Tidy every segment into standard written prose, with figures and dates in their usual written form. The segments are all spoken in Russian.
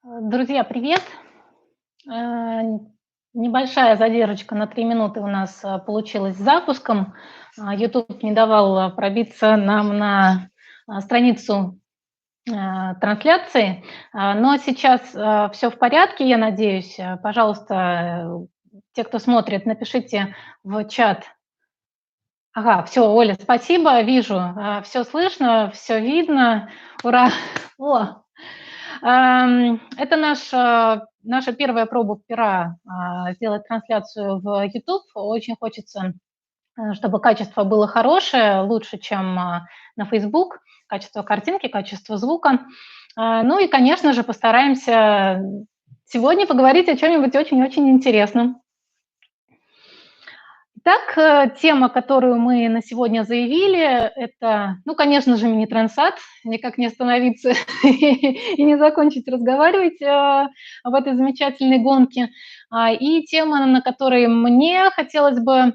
Друзья, привет! Э, Небольшая задержка на 3 минуты у нас получилась с запуском. YouTube не давал пробиться нам на страницу трансляции, но сейчас все в порядке, я надеюсь. Пожалуйста, те, кто смотрит, напишите в чат. Ага, все, Оля, спасибо, вижу, все слышно, все видно. Ура! О, это наша первая проба пера, сделать трансляцию в YouTube. Очень хочется, чтобы качество было хорошее, лучше, чем на Facebook. Качество картинки, качество звука. Ну и, конечно же, постараемся сегодня поговорить о чем-нибудь очень-очень интересном. Итак, тема, которую мы на сегодня заявили, это, ну, конечно же, мини-трансат. Никак не остановиться и не закончить разговаривать об этой замечательной гонке. И тема, на которой мне хотелось бы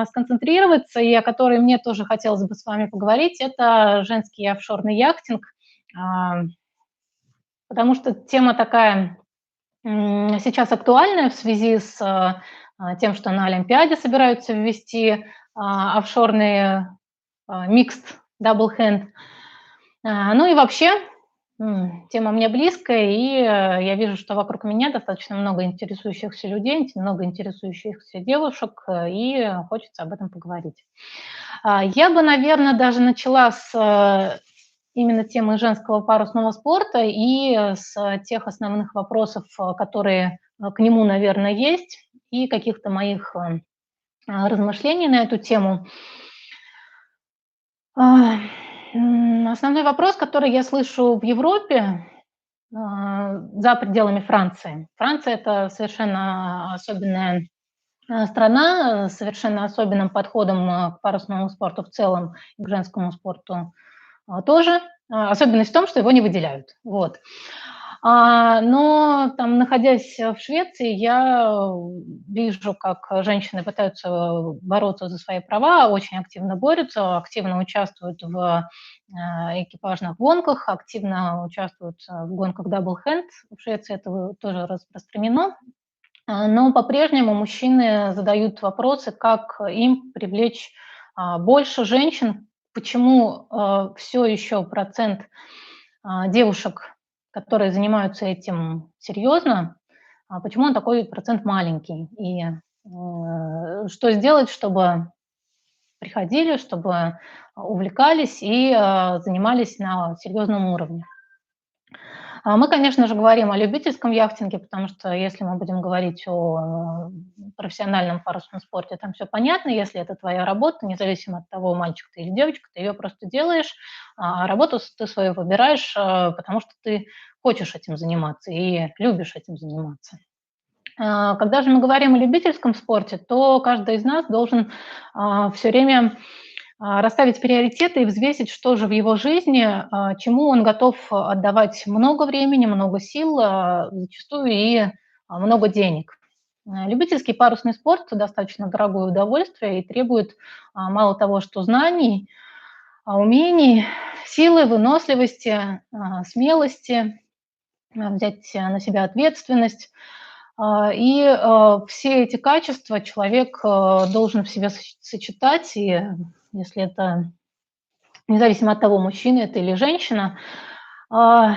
сконцентрироваться и о которой мне тоже хотелось бы с вами поговорить, это женский офшорный яхтинг. А, Потому что тема такая сейчас актуальная в связи с тем, что на Олимпиаде собираются ввести офшорные mixed double hand. Ну и вообще, тема мне близкая, и я вижу, что вокруг меня достаточно много интересующихся людей, много интересующихся девушек, и хочется об этом поговорить. Я бы, наверное, даже начала с именно темы женского парусного спорта и с тех основных вопросов, которые к нему, наверное, есть, и каких-то моих размышлений на эту тему. Основной вопрос, который я слышу в Европе, за пределами Франции. Франция – это совершенно особенная страна с совершенно особенным подходом к парусному спорту в целом, и к женскому спорту тоже. Особенность в том, что его не выделяют. Вот. Но там, находясь в Швеции, я вижу, как женщины пытаются бороться за свои права, очень активно борются, активно участвуют в экипажных гонках, активно участвуют в гонках double hand. В Швеции это тоже распространено. Но по-прежнему мужчины задают вопросы, как им привлечь больше женщин, почему все еще процент девушек, которые занимаются этим серьезно, почему он такой процент маленький, и что сделать, чтобы приходили, чтобы увлекались и занимались на серьезном уровне. Мы, конечно же, говорим о любительском яхтинге, потому что если мы будем говорить о профессиональном парусном спорте, там все понятно. Если это твоя работа, независимо от того, мальчик ты или девочка, ты ее просто делаешь, а работу ты свою выбираешь, потому что ты хочешь этим заниматься и любишь этим заниматься. Когда же мы говорим о любительском спорте, то каждый из нас должен все время расставить приоритеты и взвесить, что же в его жизни, чему он готов отдавать много времени, много сил, зачастую и много денег. Любительский парусный спорт – достаточно дорогое удовольствие и требует мало того, что знаний, умений, силы, выносливости, смелости, взять на себя ответственность. И все эти качества человек должен в себе сочетать, и если это независимо от того, мужчина это или женщина, а,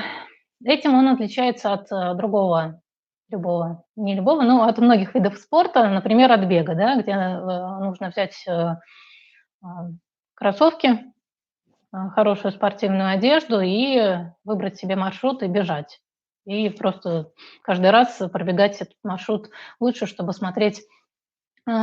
этим он отличается от другого, любого, не любого, но от многих видов спорта, например, от бега, да, где нужно взять а, кроссовки, хорошую спортивную одежду и выбрать себе маршрут и бежать. И просто каждый раз пробегать этот маршрут лучше, чтобы смотреть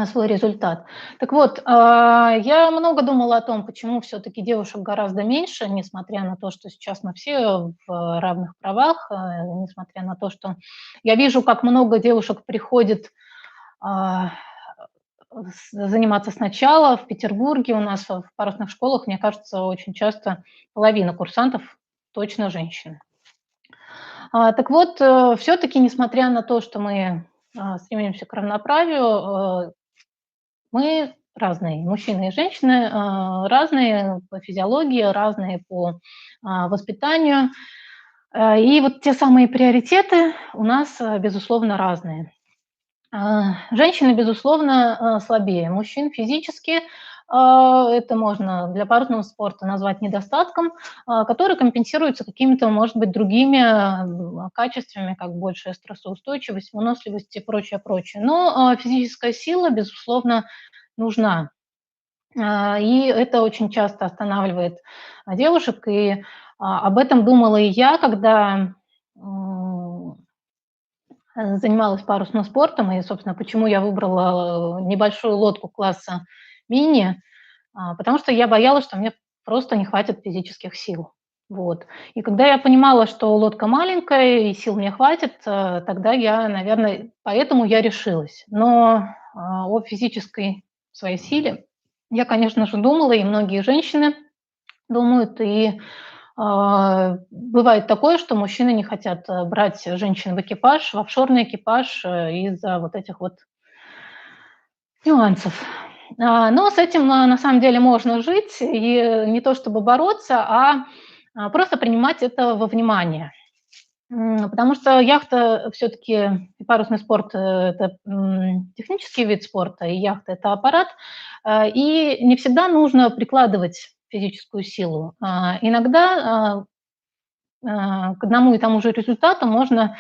свой результат. Так вот, я много думала о том, почему все-таки девушек гораздо меньше, несмотря на то, что сейчас мы все в равных правах, несмотря на то, что я вижу, как много девушек приходит а, заниматься сначала. В Петербурге у нас в парусных школах, мне кажется, очень часто половина курсантов точно женщины. Так вот, все-таки, несмотря на то, что мы стремимся к равноправию, мы разные, мужчины и женщины, разные по физиологии, разные по воспитанию. И вот те самые приоритеты у нас, безусловно, разные. Женщины, безусловно, слабее мужчин физически. Это можно для парусного спорта назвать недостатком, который компенсируется какими-то, может быть, другими качествами, как большая стрессоустойчивость, выносливость и прочее, прочее. Но физическая сила, безусловно, нужна. И это очень часто останавливает девушек. И об этом думала и я, когда занималась парусным спортом. И, собственно, почему я выбрала небольшую лодку класса мини, потому что я боялась, что мне просто не хватит физических сил. Вот. И когда я понимала, что лодка маленькая и сил мне хватит, тогда я, наверное, поэтому я решилась. Но о физической своей силе я, конечно же, думала, и многие женщины думают, и бывает такое, что мужчины не хотят брать женщин в экипаж, в офшорный экипаж из-за вот этих вот нюансов. Но с этим на самом деле можно жить, и не то чтобы бороться, просто принимать это во внимание. Потому что яхта все-таки, и парусный спорт это технический вид спорта, и яхта это аппарат, и не всегда нужно прикладывать физическую силу. Иногда к одному и тому же результату можно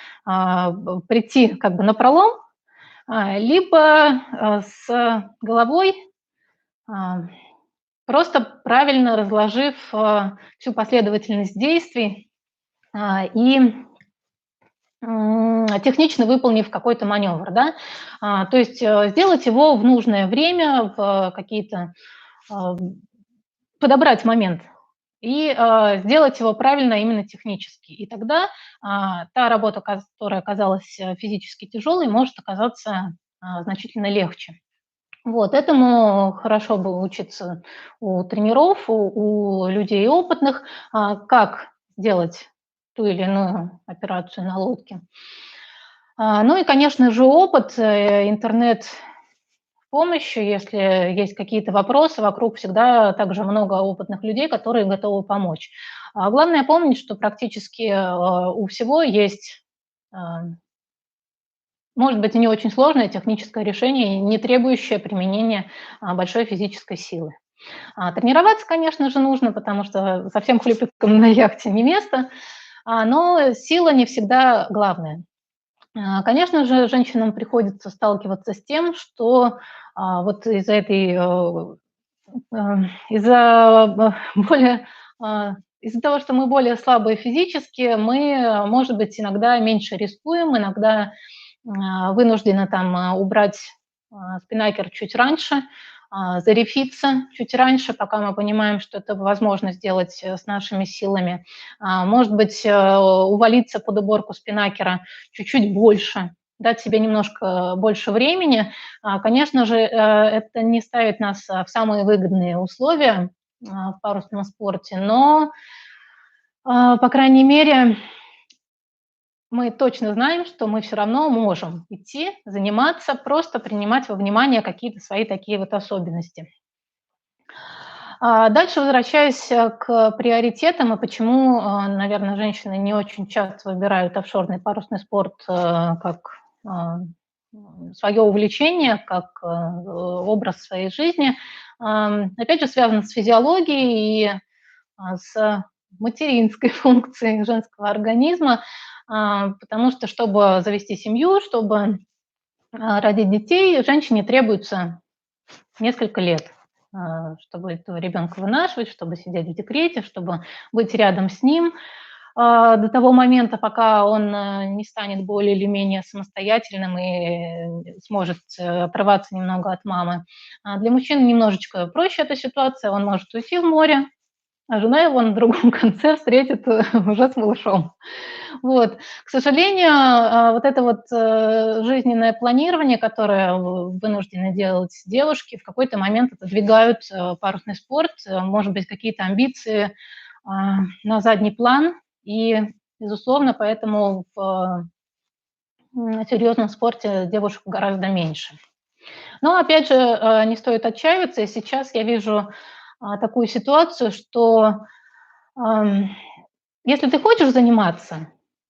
прийти как бы напролом, либо с головой, а, просто правильно разложив всю последовательность действий и технично выполнив какой-то маневр, да, то есть сделать его в нужное время, в какие-то а, подобрать момент и сделать его правильно именно технически. И тогда та работа, которая оказалась физически тяжелой, может оказаться значительно легче. Вот, этому хорошо бы учиться у тренеров, у людей опытных, как сделать ту или иную операцию на лодке. Ну и, конечно же, опыт, интернет в помощи. Если есть какие-то вопросы, вокруг всегда также много опытных людей, которые готовы помочь. Главное помнить, что практически у всего есть, а, может быть, и не очень сложное техническое решение, не требующее применения большой физической силы. Тренироваться, конечно же, нужно, потому что совсем хлюпикам на яхте не место, но сила не всегда главное. Конечно же, женщинам приходится сталкиваться с тем, что вот из-за этой, из-за более, из-за того, что мы более слабые физически, мы, может быть, иногда меньше рискуем, иногда вынуждены там убрать спиннакер чуть раньше, зарефиться чуть раньше, пока мы понимаем, что это возможно сделать с нашими силами. Может быть, увалиться под уборку спиннакера чуть-чуть больше, дать себе немножко больше времени. Конечно же, это не ставит нас в самые выгодные условия в парусном спорте, но, по крайней мере, мы точно знаем, что мы все равно можем идти, заниматься, просто принимать во внимание какие-то свои такие вот особенности. Дальше возвращаясь к приоритетам и почему, наверное, женщины не очень часто выбирают офшорный парусный спорт как свое увлечение, как образ своей жизни. Опять же, связано с физиологией и с материнской функцией женского организма, потому что, чтобы завести семью, чтобы родить детей, женщине требуется несколько лет, чтобы этого ребенка вынашивать, чтобы сидеть в декрете, чтобы быть рядом с ним до того момента, пока он не станет более или менее самостоятельным и сможет отрываться немного от мамы. Для мужчин немножечко проще эта ситуация, он может уйти в море, а жена его на другом конце встретит уже с малышом. Вот. К сожалению, вот это вот жизненное планирование, которое вынуждены делать девушки, в какой-то момент отодвигают парусный спорт, может быть, какие-то амбиции на задний план. И, безусловно, поэтому в серьезном спорте девушек гораздо меньше. Но, опять же, не стоит отчаиваться. И сейчас я вижу такую ситуацию, что Если ты хочешь заниматься,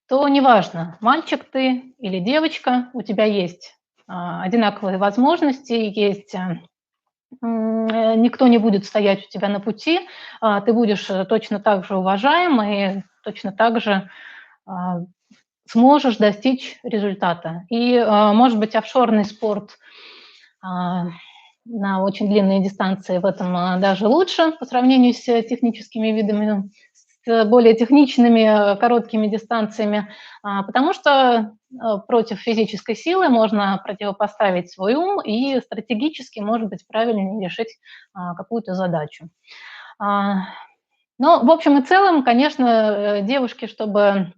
то неважно, мальчик ты или девочка, у тебя есть одинаковые возможности, есть никто не будет стоять у тебя на пути, ты будешь точно так же уважаем и точно так же а, сможешь достичь результата. И, может быть, офшорный спорт а, на очень длинные дистанции в этом даже лучше по сравнению с техническими видами, с более техничными короткими дистанциями, потому что против физической силы можно противопоставить свой ум и стратегически, может быть, правильнее решить какую-то задачу. А, Но, в общем и целом, конечно, девушке, чтобы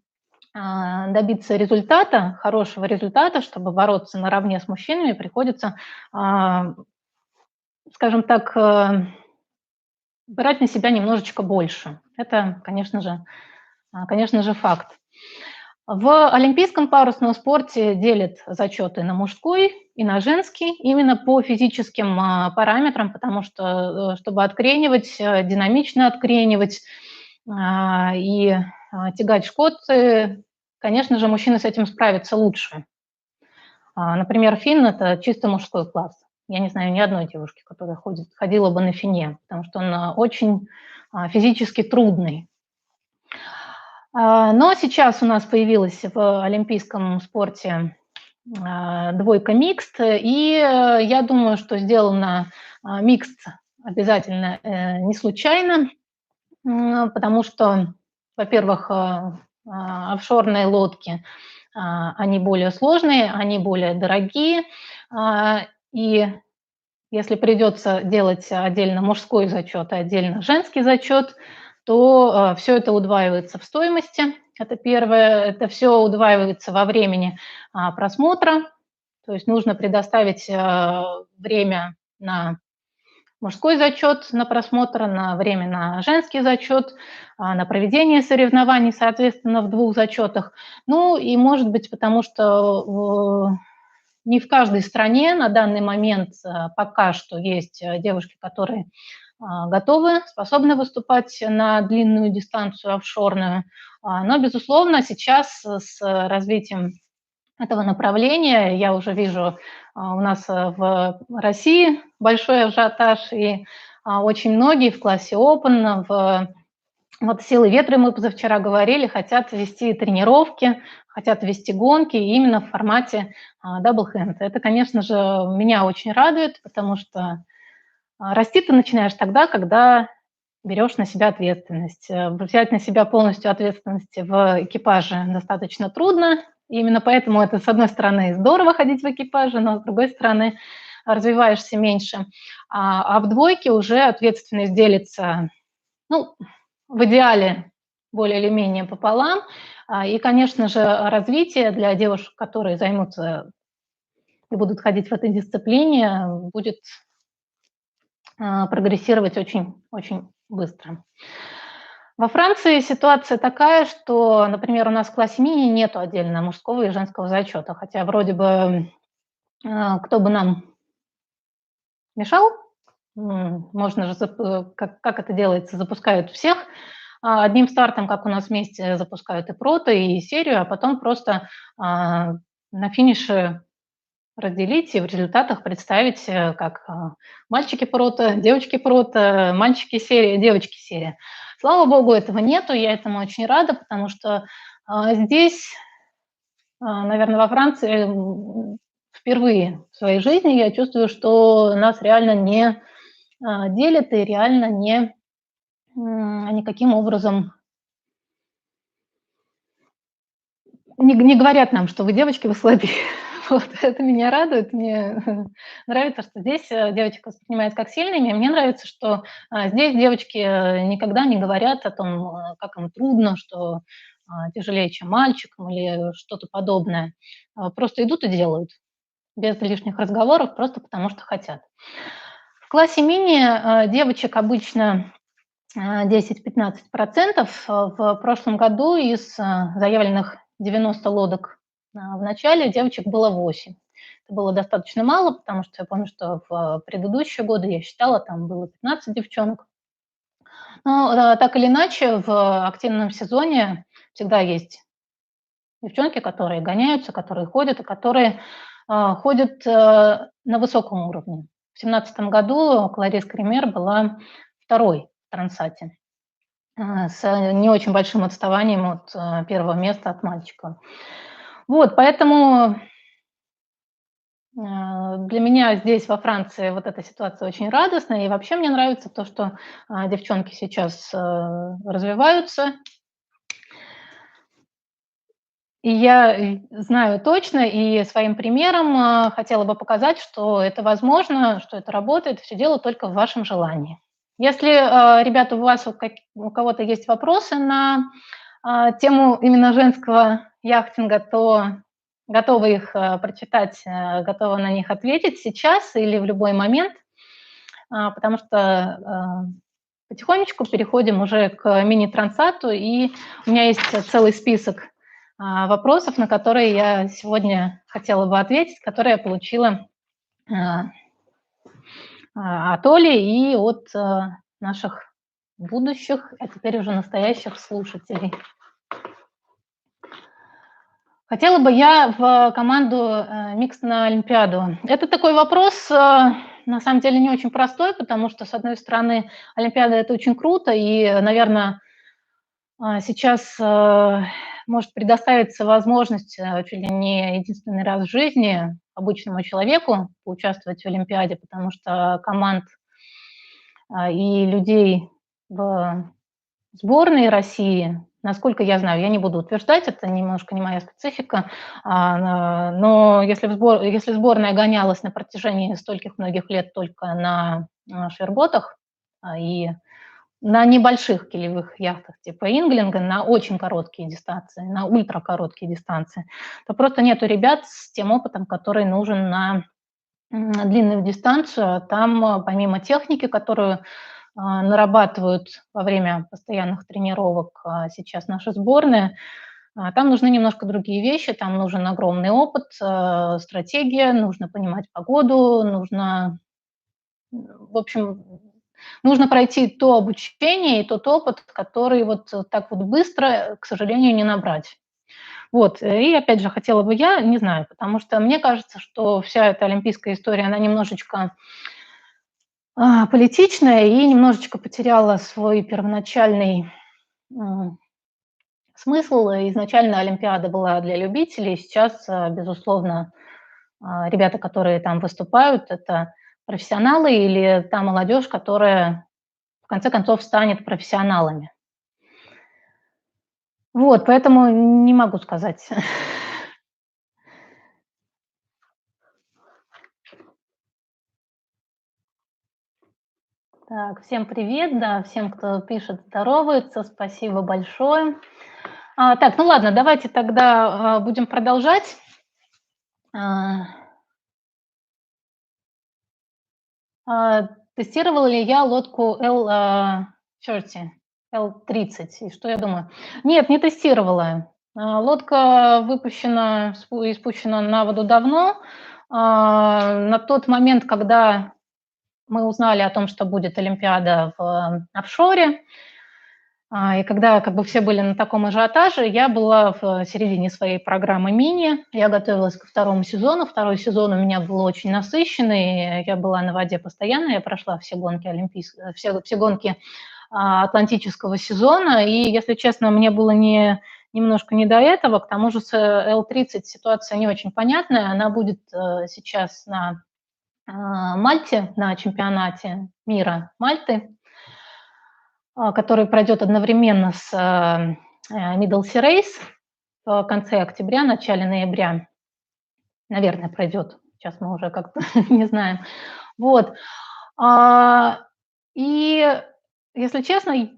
добиться результата, хорошего результата, чтобы бороться наравне с мужчинами, приходится, а, скажем так, брать на себя немножечко больше. Это, конечно же, факт. В олимпийском парусном спорте делят зачеты на мужской и на женский именно по физическим параметрам, потому что, чтобы откренивать, динамично откренивать и тягать шкоты, конечно же, мужчины с этим справятся лучше. Например, финн – это чисто мужской класс. Я не знаю ни одной девушки, которая ходила бы на фине, потому что он очень физически трудный. Но сейчас у нас появилась в олимпийском спорте двойка микст, и я думаю, что сделано микст обязательно не случайно, потому что, во-первых, офшорные лодки, они более сложные, они более дорогие, и если придется делать отдельно мужской зачет и отдельно женский зачет, то все это удваивается в стоимости. Это первое. Это все удваивается во времени просмотра. То есть нужно предоставить время на мужской зачет, на просмотр, на время на женский зачет, на проведение соревнований, соответственно, в двух зачетах. Ну и, может быть, потому что не в каждой стране на данный момент пока что есть девушки, которые готовы, способны выступать на длинную дистанцию офшорную. Но, безусловно, сейчас с развитием этого направления я уже вижу у нас в России большой ажиотаж, и очень многие в классе Open, вот «Силы ветра» мы позавчера говорили, хотят вести тренировки, хотят вести гонки именно в формате double hand. Это, конечно же, меня очень радует, потому что расти ты начинаешь тогда, когда берешь на себя ответственность. Взять на себя полностью ответственность в экипаже достаточно трудно. И именно поэтому это, с одной стороны, здорово ходить в экипаже, но с другой стороны, развиваешься меньше. А в двойке уже ответственность делится, ну, в идеале более или менее пополам. И, конечно же, развитие для девушек, которые займутся и будут ходить в этой дисциплине, будет прогрессировать очень, очень быстро. Во Франции ситуация такая, что, например, у нас в классе мини нету отдельно мужского и женского зачета, хотя вроде бы кто бы нам мешал, можно же, как это делается, запускают всех одним стартом, как у нас вместе запускают и прото, и серию, а потом просто на финише разделить и в результатах представить, как мальчики прото, девочки прото, мальчики серия, девочки серия. Слава богу, этого нету, я этому очень рада, потому что здесь, наверное, во Франции впервые в своей жизни я чувствую, что нас реально не делят и реально никаким образом не говорят нам, что вы девочки, вы слабее. Вот, это меня радует. Мне нравится, что здесь девочек воспринимают как сильными. Мне нравится, что здесь девочки никогда не говорят о том, как им трудно, что тяжелее, чем мальчикам или что-то подобное. Просто идут и делают без лишних разговоров, просто потому что хотят. В классе мини девочек обычно 10-15%. В прошлом году из заявленных 90 лодок в начале девочек было 8. Это было достаточно мало, потому что я помню, что в предыдущие годы я считала, там было 15 девчонок. Ну, так или иначе, в активном сезоне всегда есть девчонки, которые гоняются, которые ходят, и которые ходят на высоком уровне. В 2017 году Кларис Кремер была второй в Трансате с не очень большим отставанием от первого места от мальчика. Вот, поэтому для меня здесь, во Франции, вот эта ситуация очень радостная. И вообще мне нравится то, что девчонки сейчас развиваются. И я знаю точно и своим примером хотела бы показать, что это возможно, что это работает. Все дело только в вашем желании. Если, ребята, у вас у кого-то есть вопросы на тему именно женского яхтинга, то готова их прочитать, готова на них ответить сейчас или в любой момент, потому что потихонечку переходим уже к мини-трансату, и у меня есть целый список вопросов, на которые я сегодня хотела бы ответить, которые я получила от Оли и от наших будущих, а теперь уже настоящих слушателей. Хотела бы я в команду «Микс на Олимпиаду». Это такой вопрос, на самом деле, не очень простой, потому что, с одной стороны, Олимпиада – это очень круто, и, наверное, сейчас может предоставиться возможность чуть ли не единственный раз в жизни обычному человеку поучаствовать в Олимпиаде, потому что команд и людей в сборной России, насколько я знаю, я не буду утверждать, это немножко не моя специфика, но если сборная гонялась на протяжении стольких многих лет только на шверботах и на небольших килевых яхтах типа Инглинга, на очень короткие дистанции, на ультракороткие дистанции, то просто нету ребят с тем опытом, который нужен на длинную дистанцию. Там помимо техники, которую нарабатывают во время постоянных тренировок сейчас наши сборные, там нужны немножко другие вещи, там нужен огромный опыт, стратегия, нужно понимать погоду, нужно, в общем, нужно пройти то обучение и тот опыт, который вот так вот быстро, к сожалению, не набрать. Вот, и опять же хотела бы я, не знаю, потому что мне кажется, что вся эта олимпийская история, она немножечко политичная и немножечко потеряла свой первоначальный смысл. Изначально Олимпиада была для любителей, сейчас, безусловно, ребята, которые там выступают, это профессионалы или та молодежь, которая в конце концов станет профессионалами. Вот, поэтому не могу сказать. Так, всем привет, да, всем, кто пишет, здоровается, спасибо большое. Так, ну ладно, давайте тогда будем продолжать. Тестировала ли я лодку L30, L30, и что я думаю? Нет, не тестировала. Лодка выпущена и спущена на воду давно. На тот момент, когда мы узнали о том, что будет Олимпиада в офшоре, и когда как бы все были на таком ажиотаже, я была в середине своей программы мини, я готовилась ко второму сезону. Второй сезон у меня был очень насыщенный, я была на воде постоянно, я прошла все гонки, все гонки атлантического сезона, и, если честно, мне было немножко не до этого. К тому же с L30 ситуация не очень понятная, она будет сейчас на Мальте, на чемпионате мира Мальты, который пройдет одновременно с Middle Sea Race в конце октября, начале ноября. Наверное, пройдет. Сейчас мы уже как-то не знаем. Вот. И, если честно,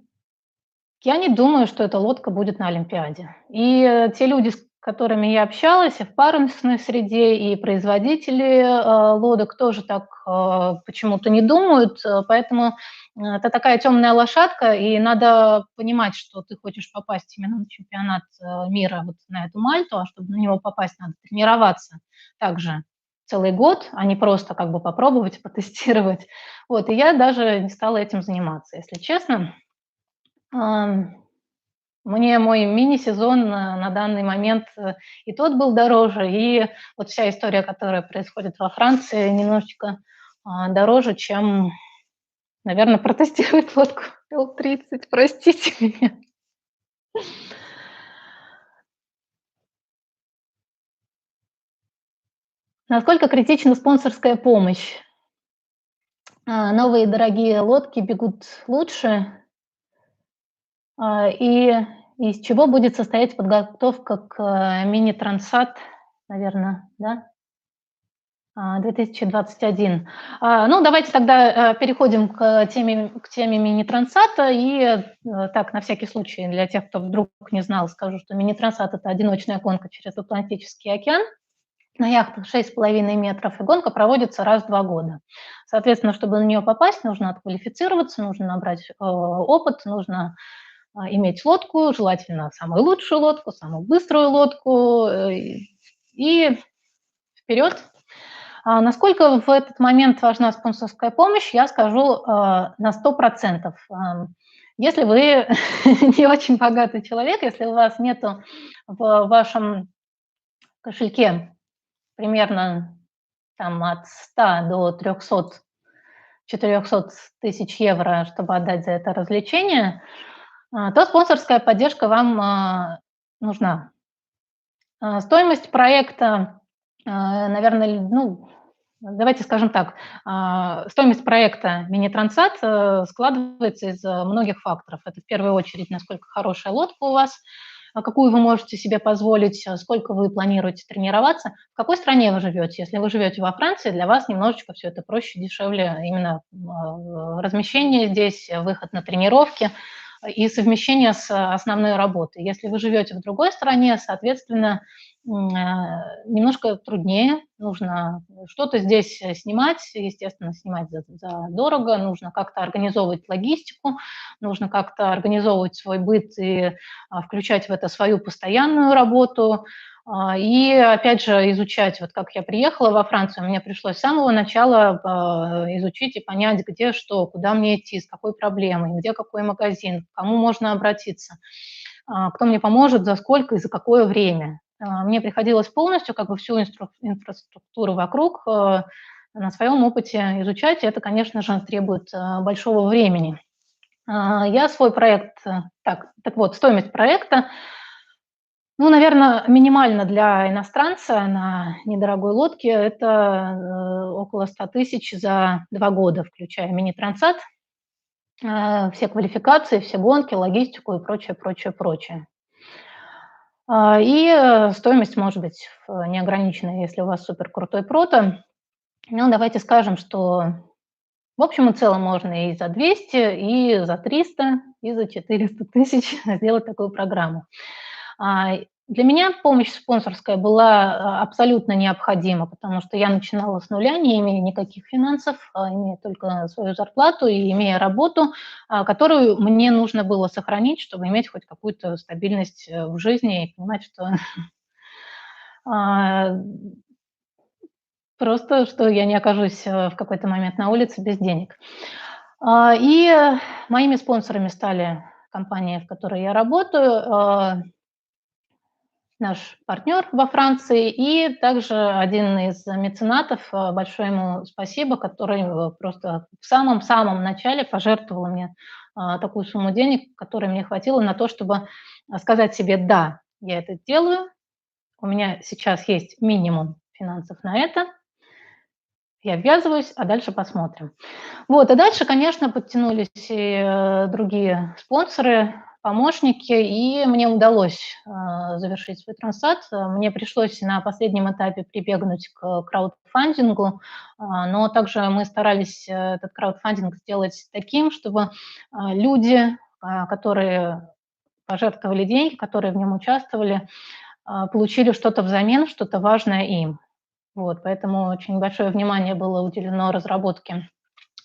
я не думаю, что эта лодка будет на Олимпиаде. И те люди, с которыми я общалась, и в парусной среде, и производители лодок тоже так почему-то не думают. Поэтому это такая темная лошадка, и надо понимать, что ты хочешь попасть именно на чемпионат мира, вот на эту Мальту, а чтобы на него попасть, надо тренироваться также целый год, а не просто как бы попробовать, потестировать. Вот, и я даже не стала этим заниматься, если честно. Мне мой мини-сезон на данный момент и тот был дороже, и вот вся история, которая происходит во Франции, немножечко дороже, чем, наверное, протестировать лодку Л-30, простите меня. Насколько критична спонсорская помощь? Новые дорогие лодки бегут лучше, и из чего будет состоять подготовка к мини-Трансат, наверное, да? 2021. Ну, давайте тогда переходим к теме мини-трансата. И так, на всякий случай, для тех, кто вдруг не знал, скажу, что мини-трансат – это одиночная гонка через Атлантический океан на яхтах 6,5 метров, и гонка проводится раз в 2 года. Соответственно, чтобы на нее попасть, нужно отквалифицироваться, нужно набрать опыт, нужно иметь лодку, желательно самую лучшую лодку, самую быструю лодку, и вперед. Насколько в этот момент важна спонсорская помощь, я скажу на 100%. Если вы не очень богатый человек, если у вас нету в вашем кошельке примерно там, от 100 до 300-400 тысяч евро, чтобы отдать за это развлечение, то спонсорская поддержка вам нужна. Стоимость проекта, наверное, ну, давайте скажем так, стоимость проекта «Мини-Трансат» складывается из многих факторов. Это в первую очередь, насколько хорошая лодка у вас, какую вы можете себе позволить, сколько вы планируете тренироваться, в какой стране вы живете. Если вы живете во Франции, для вас немножечко все это проще, дешевле, именно размещение здесь, выход на тренировки и совмещение с основной работой. Если вы живете в другой стране, соответственно, немножко труднее, нужно что-то здесь снимать, естественно, снимать за дорого, нужно как-то организовывать логистику, нужно как-то организовывать свой быт и включать в это свою постоянную работу. И, опять же, изучать, вот как я приехала во Францию, мне пришлось с самого начала изучить и понять, где что, куда мне идти, с какой проблемой, где какой магазин, к кому можно обратиться, кто мне поможет, за сколько и за какое время. Мне приходилось полностью как бы всю инфраструктуру вокруг на своем опыте изучать, и это, конечно же, требует большого времени. Я свой проект, так вот, стоимость проекта, ну, наверное, минимально для иностранца на недорогой лодке – это около 100 тысяч за 2 года, включая мини-трансат, все квалификации, все гонки, логистику и прочее, прочее, прочее. И стоимость может быть неограниченная, если у вас суперкрутой прото. Ну, давайте скажем, что в общем и целом можно и за 200, и за 300, и за 400 тысяч сделать такую программу. Для меня помощь спонсорская была абсолютно необходима, потому что я начинала с нуля, не имея никаких финансов, имея только свою зарплату и имея работу, которую мне нужно было сохранить, чтобы иметь хоть какую-то стабильность в жизни и понимать, что просто, что я не окажусь в какой-то момент на улице без денег. И моими спонсорами стали компания, в которой я работаю, наш партнер во Франции и также один из меценатов, большое ему спасибо, который просто в самом-самом начале пожертвовал мне такую сумму денег, которой мне хватило на то, чтобы сказать себе: «Да, я это делаю, у меня сейчас есть минимум финансов на это, я ввязываюсь, а дальше посмотрим». Вот, и дальше, конечно, подтянулись и другие спонсоры, помощники, и мне удалось завершить свой трансат. Мне пришлось на последнем этапе прибегнуть к краудфандингу, но также мы старались этот краудфандинг сделать таким, чтобы люди, которые пожертвовали деньги, которые в нем участвовали, получили что-то взамен, что-то важное им. Вот, поэтому очень большое внимание было уделено разработке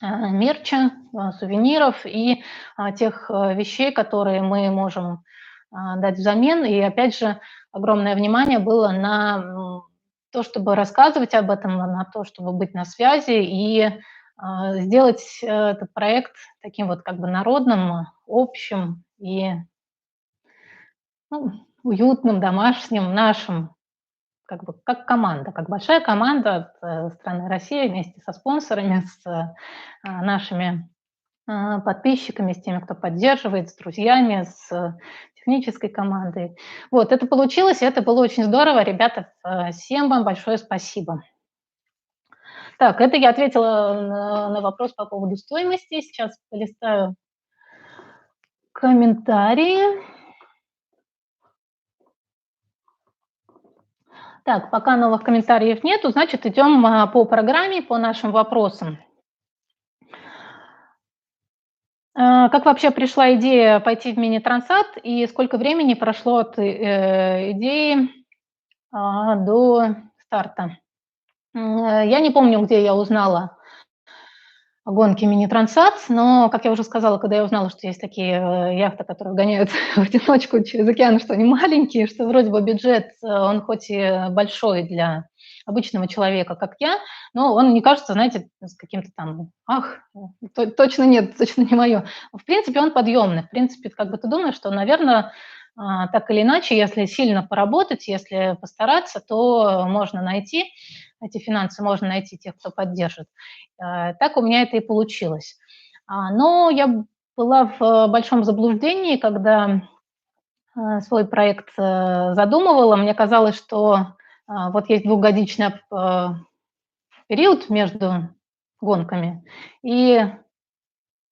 мерча, сувениров и тех вещей, которые мы можем дать взамен. И опять же, огромное внимание было на то, чтобы рассказывать об этом, на то, чтобы быть на связи и сделать этот проект таким вот как бы народным, общим и, ну, уютным, домашним, нашим, как бы как команда, как большая команда от страны Россия вместе со спонсорами, с нашими подписчиками, с теми, кто поддерживает, с друзьями, с технической командой. Вот, это получилось, и это было очень здорово. Ребята, всем вам большое спасибо. Так, это я ответила на вопрос по поводу стоимости. Сейчас полистаю комментарии. Так, пока новых комментариев нету, значит, идем по программе, по нашим вопросам. Как вообще пришла идея пойти в мини-трансат и сколько времени прошло от идеи до старта? Я не помню, где я узнала о гонке мини-трансат, но, как я уже сказала, когда я узнала, что есть такие яхты, которые гоняют в одиночку через океан, что они маленькие, что вроде бы бюджет, он хоть и большой для обычного человека, как я, но он не кажется, знаете, с каким-то там, точно нет, точно не мое. В принципе, он подъемный. В принципе, как бы ты думаешь, что, наверное, так или иначе, если сильно поработать, если постараться, то можно найти эти финансы, можно найти тех, кто поддержит. Так у меня это и получилось. Но я была в большом заблуждении, когда свой проект задумывала. Мне казалось, что вот есть двухгодичный период между гонками, и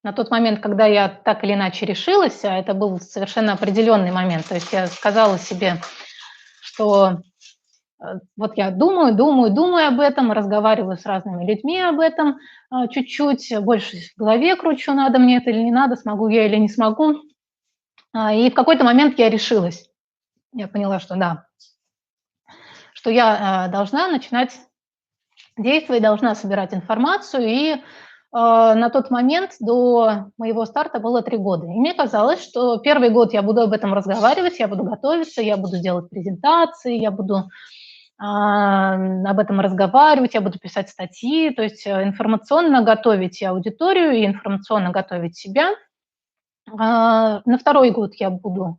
на тот момент, когда я так или иначе решилась, а это был совершенно определенный момент, то есть я сказала себе, что вот я думаю об этом, разговариваю с разными людьми об этом чуть-чуть, больше в голове кручу, надо мне это или не надо, смогу я или не смогу. И в какой-то момент я решилась. Я поняла, что да, что я должна начинать действовать, должна собирать информацию. И на тот момент до моего старта было 3 года. И мне казалось, что первый год я буду об этом разговаривать, я буду готовиться, я буду делать презентации, я буду об этом разговаривать, я буду писать статьи, то есть информационно готовить и аудиторию, и информационно готовить себя. На второй год у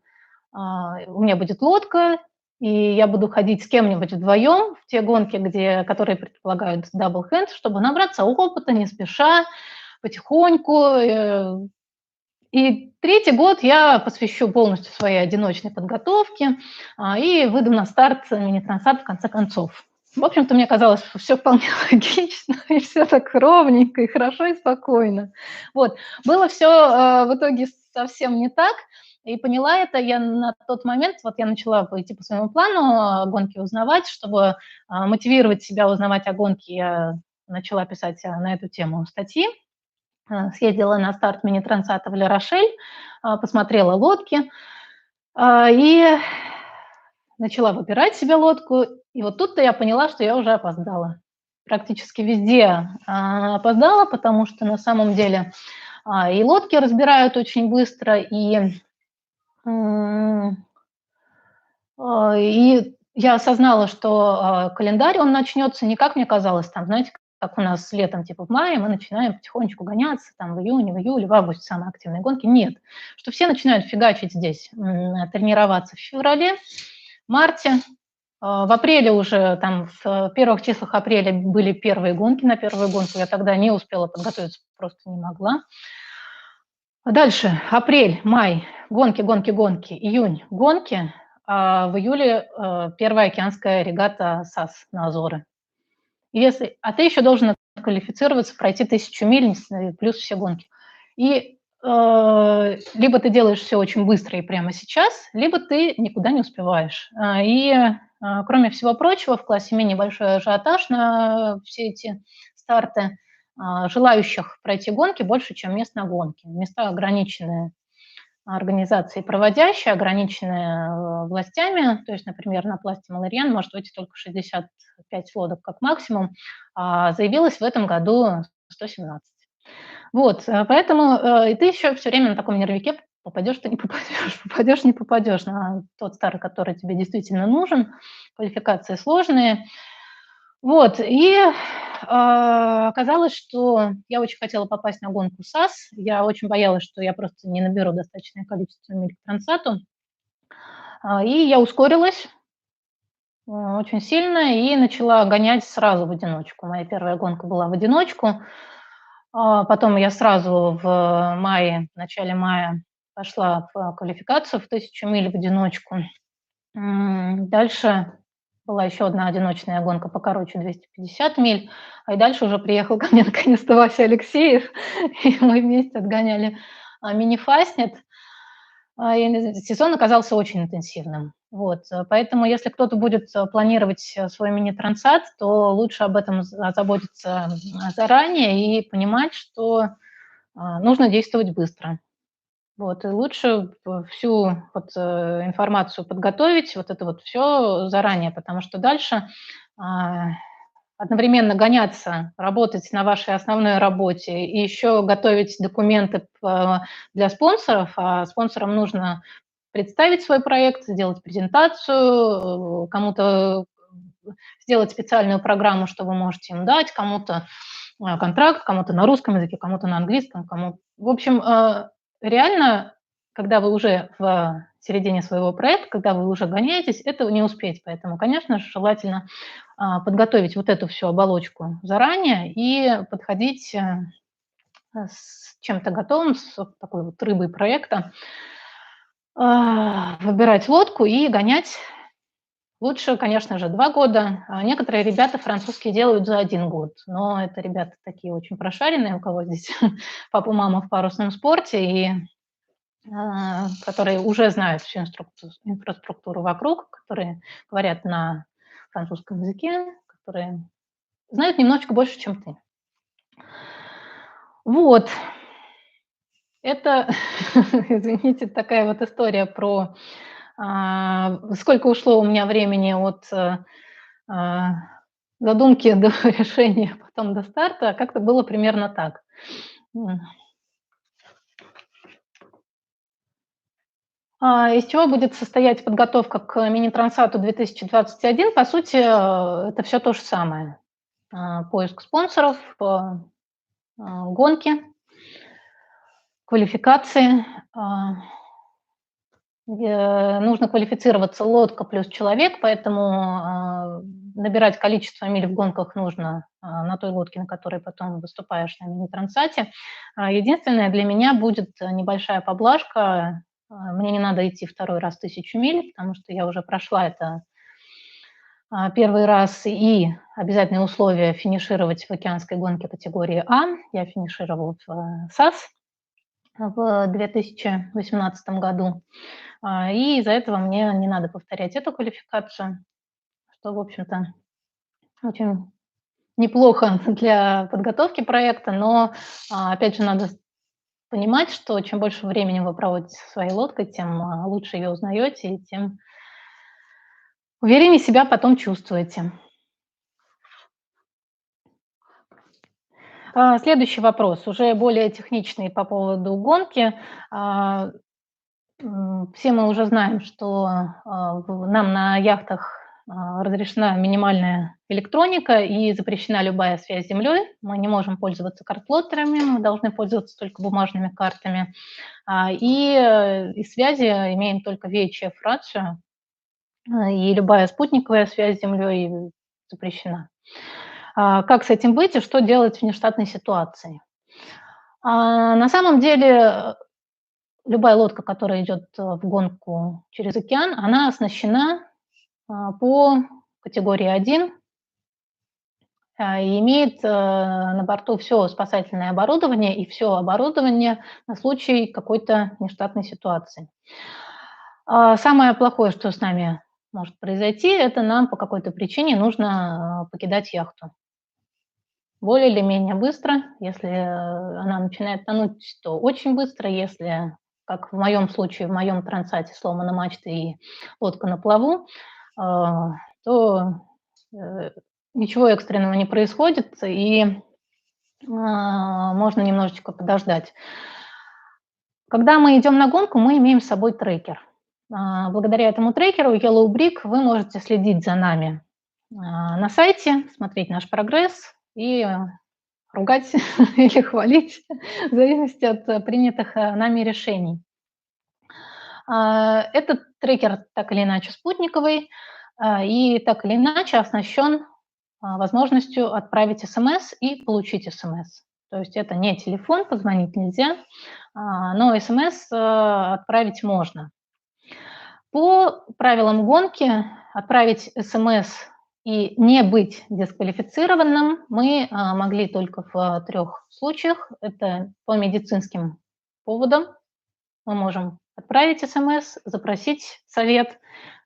меня будет лодка, и я буду ходить с кем-нибудь вдвоем в те гонки, которые предполагают дабл хенд, чтобы набраться опыта не спеша, потихоньку. И третий год я посвящу полностью своей одиночной подготовке и выйду на старт мини-трансат в конце концов. В общем-то, мне казалось, что все вполне логично, и все так ровненько, и хорошо, и спокойно. Вот. Было все в итоге совсем не так, и поняла это я на тот момент, вот я начала идти по своему плану, гонки узнавать, чтобы мотивировать себя узнавать о гонке, я начала писать на эту тему статьи. Съездила на старт мини-трансата в Ля-Рошель, посмотрела лодки и начала выбирать себе лодку. И вот тут-то я поняла, что я уже опоздала. Практически везде опоздала, потому что на самом деле и лодки разбирают очень быстро, и я осознала, что календарь, он начнется не как мне казалось, там, знаете, как у нас летом, типа в мае, мы начинаем потихонечку гоняться, там, в июне, в июле, в августе самые активные гонки. Нет, что все начинают фигачить здесь, тренироваться в феврале, марте. В апреле уже, там, в первых числах апреля были первые гонки. На первую гонку я тогда не успела подготовиться, просто не могла. Дальше, апрель, май, гонки, гонки, гонки, июнь, гонки. В июле первая океанская регата САС на Азоры. А ты еще должен квалифицироваться, пройти 1000 миль плюс все гонки. И либо ты делаешь все очень быстро и прямо сейчас, либо ты никуда не успеваешь. Кроме всего прочего, в классе мини большой ажиотаж на все эти старты. Желающих пройти гонки больше, чем мест на гонке. Места ограничены организации проводящие, ограниченные властями. То есть, например, на пласте Маларьян может выйти только 65 лодок как максимум, а заявилось в этом году 117. Вот, поэтому и ты еще все время на таком нервике попадешь ты, не попадешь, попадешь, не попадешь на тот старт, который тебе действительно нужен. Квалификации сложные. Вот, и, оказалось, что я очень хотела попасть на гонку САС. Я очень боялась, что я просто не наберу достаточное количество миль к Трансату. И я ускорилась, очень сильно и начала гонять сразу в одиночку. Моя первая гонка была в одиночку. Потом я сразу в начале мая пошла в квалификацию в 1000 миль в одиночку. Дальше была еще одна одиночная гонка покороче, 250 миль. И дальше уже приехал ко мне наконец-то Вася Алексеев, и мы вместе отгоняли мини-фастнет. И сезон оказался очень интенсивным. Вот, поэтому если кто-то будет планировать свой мини-трансат, то лучше об этом озаботиться заранее и понимать, что нужно действовать быстро. Вот, и лучше всю вот, информацию подготовить, вот это вот все заранее, потому что дальше а, одновременно гоняться, работать на вашей основной работе и еще готовить документы для спонсоров, а спонсорам нужно представить свой проект, сделать презентацию, кому-то сделать специальную программу, что вы можете им дать, кому-то контракт, кому-то на русском языке, кому-то на английском, кому... В общем, реально, когда вы уже в середине своего проекта, когда вы уже гоняетесь, этого не успеть. Поэтому, конечно же, желательно подготовить вот эту всю оболочку заранее и подходить с чем-то готовым, с такой вот рыбой проекта, выбирать лодку и гонять. Лучше, конечно же, 2 года. Некоторые ребята французские делают за 1 год, но это ребята такие очень прошаренные, у кого здесь папа, мама в парусном спорте, и которые уже знают всю инфраструктуру вокруг, которые говорят на французском языке, которые знают немножечко больше, чем ты. Вот. Это, извините, такая вот история про сколько ушло у меня времени от а, задумки до решения, потом до старта. Как-то было примерно так. Из чего будет состоять подготовка к мини-трансату 2021? По сути, это все то же самое. Поиск спонсоров, гонки, квалификации. Нужно квалифицироваться лодка плюс человек, поэтому набирать количество миль в гонках нужно на той лодке, на которой потом выступаешь на мини-трансате. Единственное, для меня будет небольшая поблажка. Мне не надо идти второй раз 1000 миль, потому что я уже прошла это первый раз, и обязательное условие финишировать в океанской гонке категории А. Я финишировала в САС в 2018 году. И из-за этого мне не надо повторять эту квалификацию, что, в общем-то, очень неплохо для подготовки проекта, но, опять же, надо понимать, что чем больше времени вы проводите со своей лодкой, тем лучше ее узнаете и тем увереннее себя потом чувствуете. Следующий вопрос, уже более техничный по поводу гонки. Все мы уже знаем, что нам на яхтах разрешена минимальная электроника и запрещена любая связь с землей. Мы не можем пользоваться картлоттерами, мы должны пользоваться только бумажными картами. Из связи имеем только VHF-рацию, и любая спутниковая связь с землей запрещена. Как с этим быть и что делать в нештатной ситуации? На самом деле любая лодка, которая идет в гонку через океан, она оснащена по категории 1 и имеет на борту все спасательное оборудование и все оборудование на случай какой-то нештатной ситуации. Самое плохое, что с нами может произойти, это нам по какой-то причине нужно покидать яхту. Более или менее быстро. Если она начинает тонуть, то очень быстро. Если, как в моем случае, в моем трансате сломана мачта и лодка на плаву, то ничего экстренного не происходит, и можно немножечко подождать. Когда мы идем на гонку, мы имеем с собой трекер. Благодаря этому трекеру Yellow Brick вы можете следить за нами на сайте, смотреть наш прогресс и ругать или хвалить, в зависимости от принятых нами решений. Этот трекер так или иначе спутниковый и так или иначе оснащен возможностью отправить СМС и получить СМС. То есть это не телефон, позвонить нельзя, но СМС отправить можно. По правилам гонки отправить СМС и не быть дисквалифицированным мы могли только в 3 случаях. Это по медицинским поводам. Мы можем отправить СМС, запросить совет,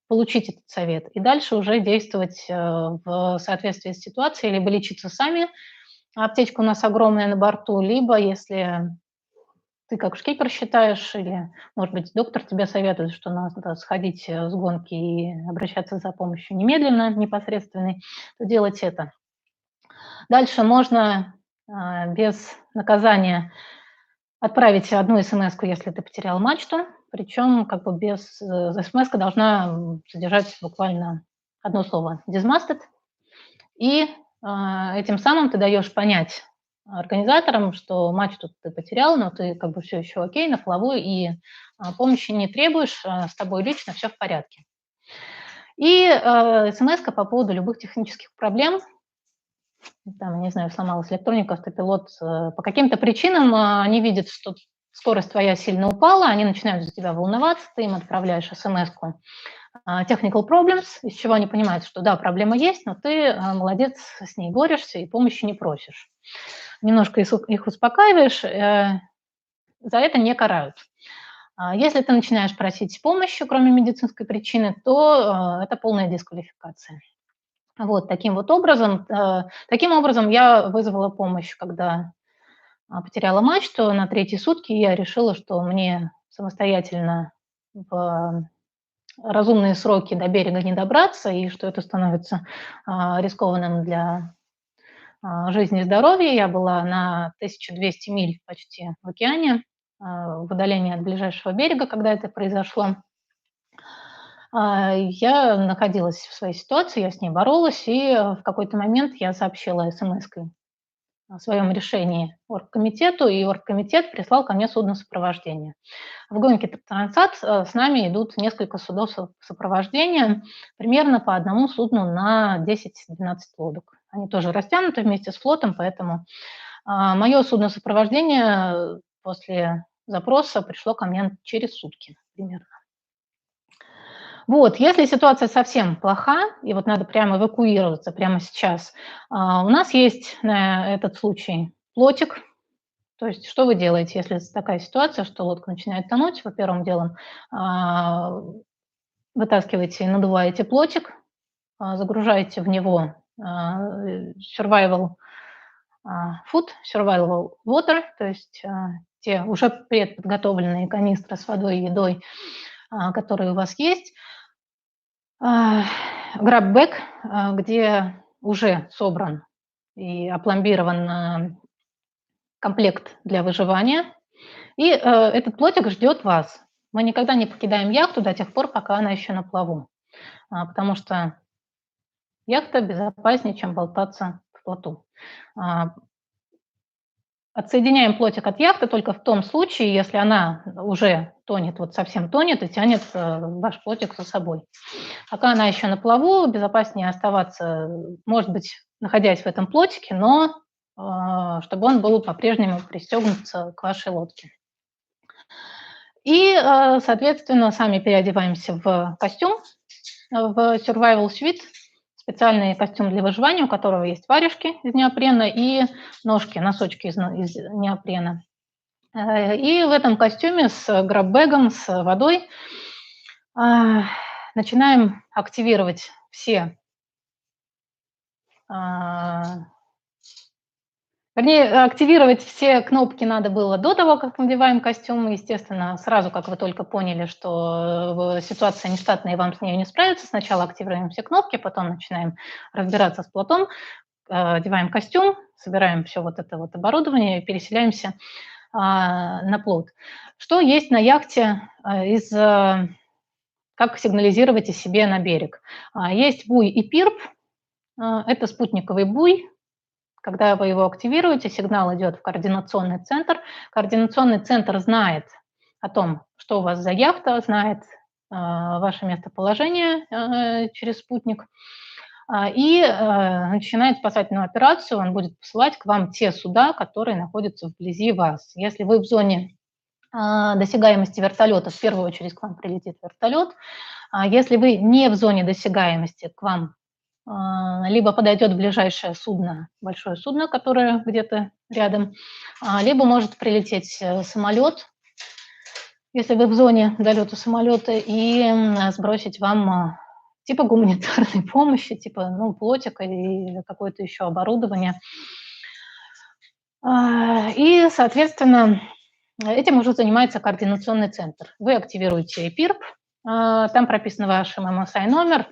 получить этот совет и дальше уже действовать в соответствии с ситуацией, либо лечиться сами, аптечка у нас огромная на борту, либо если ты как шкипер считаешь или, может быть, доктор тебе советует, что надо сходить с гонки и обращаться за помощью немедленно, непосредственной, то делать это. Дальше можно без наказания отправить одну смс-ку, если ты потерял мачту, причем как бы без смс-ка должна содержать буквально одно слово «dismasted», и этим самым ты даешь понять организаторам, что мачту ты потерял, но ты как бы все еще окей, на плаву, и помощи не требуешь, с тобой лично все в порядке. И смс-ка по поводу любых технических проблем, там, не знаю, сломалась электроника, автопилот, по каким-то причинам они видят, что скорость твоя сильно упала, они начинают за тебя волноваться, ты им отправляешь смс-ку technical problems, из чего они понимают, что да, проблема есть, но ты молодец, с ней борешься и помощи не просишь. Немножко их успокаиваешь, за это не карают. Если ты начинаешь просить помощи, кроме медицинской причины, то это полная дисквалификация. Вот таким образом я вызвала помощь, когда потеряла мачту на 3-й сутки, и я решила, что мне самостоятельно в разумные сроки до берега не добраться, и что это становится рискованным для жизни и здоровья. Я была на 1200 миль почти в океане, в удалении от ближайшего берега, когда это произошло. Я находилась в своей ситуации, я с ней боролась, и в какой-то момент я сообщила смс-кой о своем решении оргкомитету, и оргкомитет прислал ко мне судно сопровождения. В гонке Трансат с нами идут несколько судов сопровождения, примерно по одному судну на 10-12 лодок. Они тоже растянуты вместе с флотом, поэтому мое судно сопровождения после запроса пришло ко мне через сутки примерно. Вот, если ситуация совсем плоха, и вот надо прямо эвакуироваться прямо сейчас, у нас есть на этот случай плотик. То есть что вы делаете, если такая ситуация, что лодка начинает тонуть? Вы первым делом вытаскиваете и надуваете плотик, загружаете в него survival food, survival water, то есть те уже предподготовленные канистры с водой и едой, которые у вас есть, grab-bag, где уже собран и опломбирован комплект для выживания, и этот плотик ждет вас. Мы никогда не покидаем яхту до тех пор, пока она еще на плаву, потому что яхта безопаснее, чем болтаться в плоту. Отсоединяем плотик от яхты только в том случае, если она уже тонет, вот совсем тонет и тянет ваш плотик за собой. Пока она еще на плаву, безопаснее оставаться, может быть, находясь в этом плотике, но чтобы он был по-прежнему пристегнут к вашей лодке. И, соответственно, сами переодеваемся в костюм, в survival suit, специальный костюм для выживания, у которого есть варежки из неопрена и ножки, носочки из неопрена. И в этом костюме с граббэгом, с водой начинаем активировать все, активировать все кнопки надо было до того, как надеваем костюм. Естественно, сразу, как вы только поняли, что ситуация нештатная и вам с ней не справиться, сначала активируем все кнопки, потом начинаем разбираться с плотом, одеваем костюм, собираем все вот это вот оборудование и переселяемся на плот. Что есть на яхте как сигнализировать о себе на берег? Есть буй и пирп. Это спутниковый буй. Когда вы его активируете, сигнал идет в координационный центр. Координационный центр знает о том, что у вас за яхта, знает ваше местоположение через спутник и начинает спасательную операцию. Он будет посылать к вам те суда, которые находятся вблизи вас. Если вы в зоне досягаемости вертолета, в первую очередь к вам прилетит вертолет. Если вы не в зоне досягаемости, к вам либо подойдет ближайшее судно, большое судно, которое где-то рядом, либо может прилететь самолет, если вы в зоне долета самолета, и сбросить вам типа гуманитарной помощи, типа плотика или какое-то еще оборудование. И, соответственно, этим уже занимается координационный центр. Вы активируете PIRP, там прописан ваш MMSI-номер,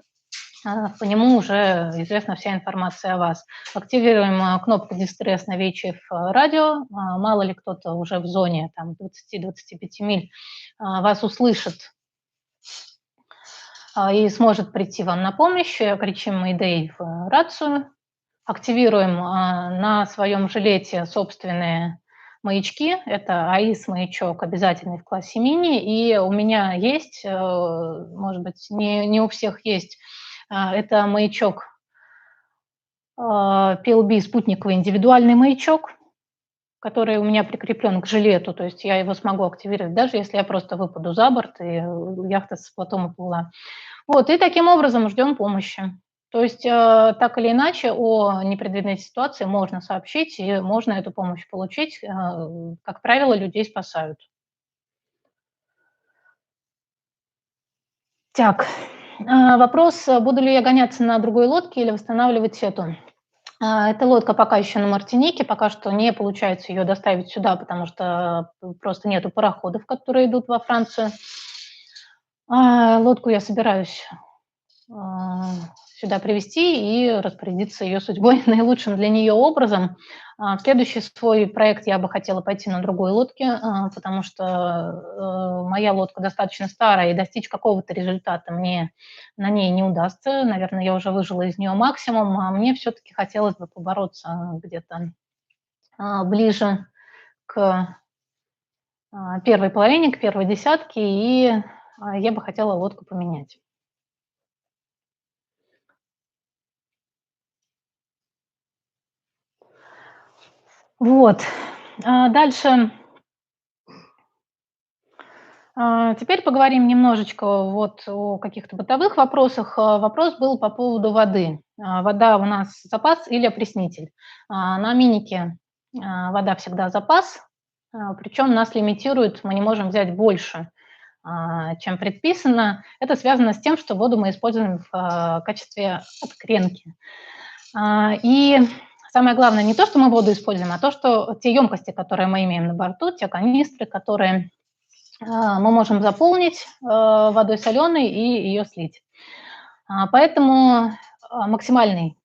по нему уже известна вся информация о вас. Активируем кнопку «Дистресс» на VHF радио. Мало ли кто-то уже в зоне 20-25 миль вас услышит и сможет прийти вам на помощь. Кричим «Мэйдэй» в рацию. Активируем на своем жилете собственные маячки. Это АИС-маячок, обязательный в классе мини. И у меня есть, может быть, не у всех есть, это маячок PLB спутниковый индивидуальный маячок, который у меня прикреплен к жилету, то есть я его смогу активировать, даже если я просто выпаду за борт и яхта с плотом уплыла. Вот, и таким образом ждем помощи. То есть так или иначе о непредвиденной ситуации можно сообщить, и можно эту помощь получить. Как правило, людей спасают. Так, вопрос, буду ли я гоняться на другой лодке или восстанавливать эту. Эта лодка пока еще на Мартинике, пока что не получается ее доставить сюда, потому что просто нету пароходов, которые идут во Францию. Лодку я собираюсь сюда привезти и распорядиться ее судьбой наилучшим для нее образом. В следующий свой проект я бы хотела пойти на другой лодке, потому что моя лодка достаточно старая, и достичь какого-то результата мне на ней не удастся. Наверное, я уже выжила из нее максимум, а мне все-таки хотелось бы побороться где-то ближе к первой половине, к первой десятке, и я бы хотела лодку поменять. Вот. Дальше. Теперь поговорим немножечко вот о каких-то бытовых вопросах. Вопрос был по поводу воды. Вода у нас запас или опреснитель? На минике вода всегда запас, причем нас лимитирует, мы не можем взять больше, чем предписано. Это связано с тем, что воду мы используем в качестве откренки. И самое главное не то, что мы воду используем, а то, что те емкости, которые мы имеем на борту, те канистры, которые мы можем заполнить водой соленой и ее слить. Поэтому максимальный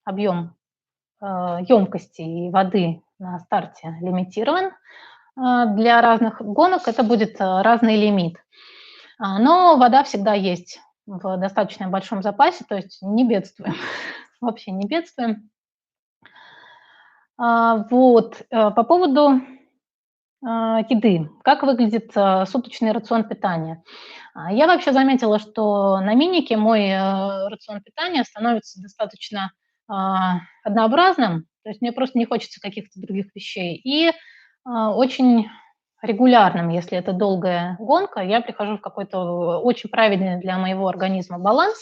объем емкости и воды на старте лимитирован. Для разных гонок это будет разный лимит. Но вода всегда есть в достаточно большом запасе, то есть не бедствуем, вообще не бедствуем. Вот. По поводу еды. Как выглядит суточный рацион питания? Я вообще заметила, что на минике мой рацион питания становится достаточно однообразным, то есть мне просто не хочется каких-то других вещей, и очень регулярным, если это долгая гонка, я прихожу в какой-то очень правильный для моего организма баланс.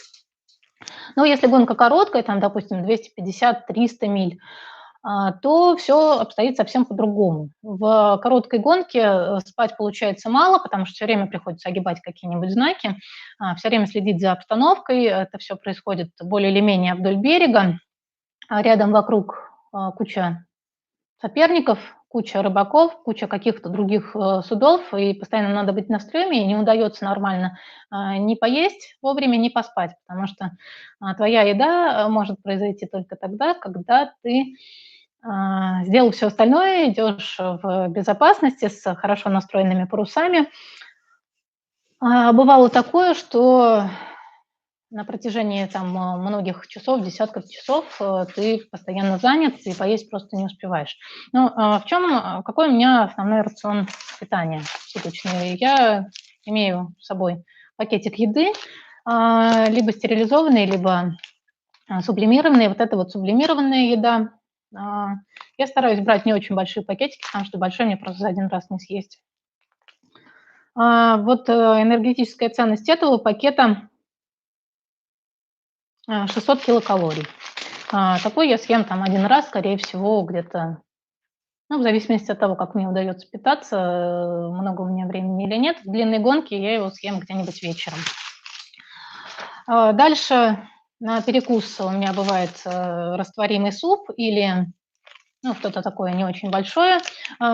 Но если гонка короткая, там, допустим, 250-300 миль, то все обстоит совсем по-другому. В короткой гонке спать получается мало, потому что все время приходится огибать какие-нибудь знаки, все время следить за обстановкой. Это все происходит более или менее вдоль берега. Рядом вокруг куча соперников, куча рыбаков, куча каких-то других судов, и постоянно надо быть на стреме, и не удается нормально ни поесть вовремя, ни поспать, потому что твоя еда может произойти только тогда, когда ты сделал все остальное, идешь в безопасности с хорошо настроенными парусами. Бывало такое, что на протяжении там многих часов, десятков часов ты постоянно занят и поесть просто не успеваешь. Ну, какой у меня основной рацион питания суточный? Я имею с собой пакетик еды, либо стерилизованный, либо сублимированные. Вот эта вот сублимированная еда, я стараюсь брать не очень большие пакетики, потому что большой мне просто за один раз не съесть. Энергетическая ценность этого пакета 600 килокалорий. Такой я съем там один раз, скорее всего, где-то, ну, в зависимости от того, как мне удается питаться, много у меня времени или нет. В длинной гонке я его съем где-нибудь вечером. Дальше на перекус у меня бывает растворимый суп или что-то такое не очень большое,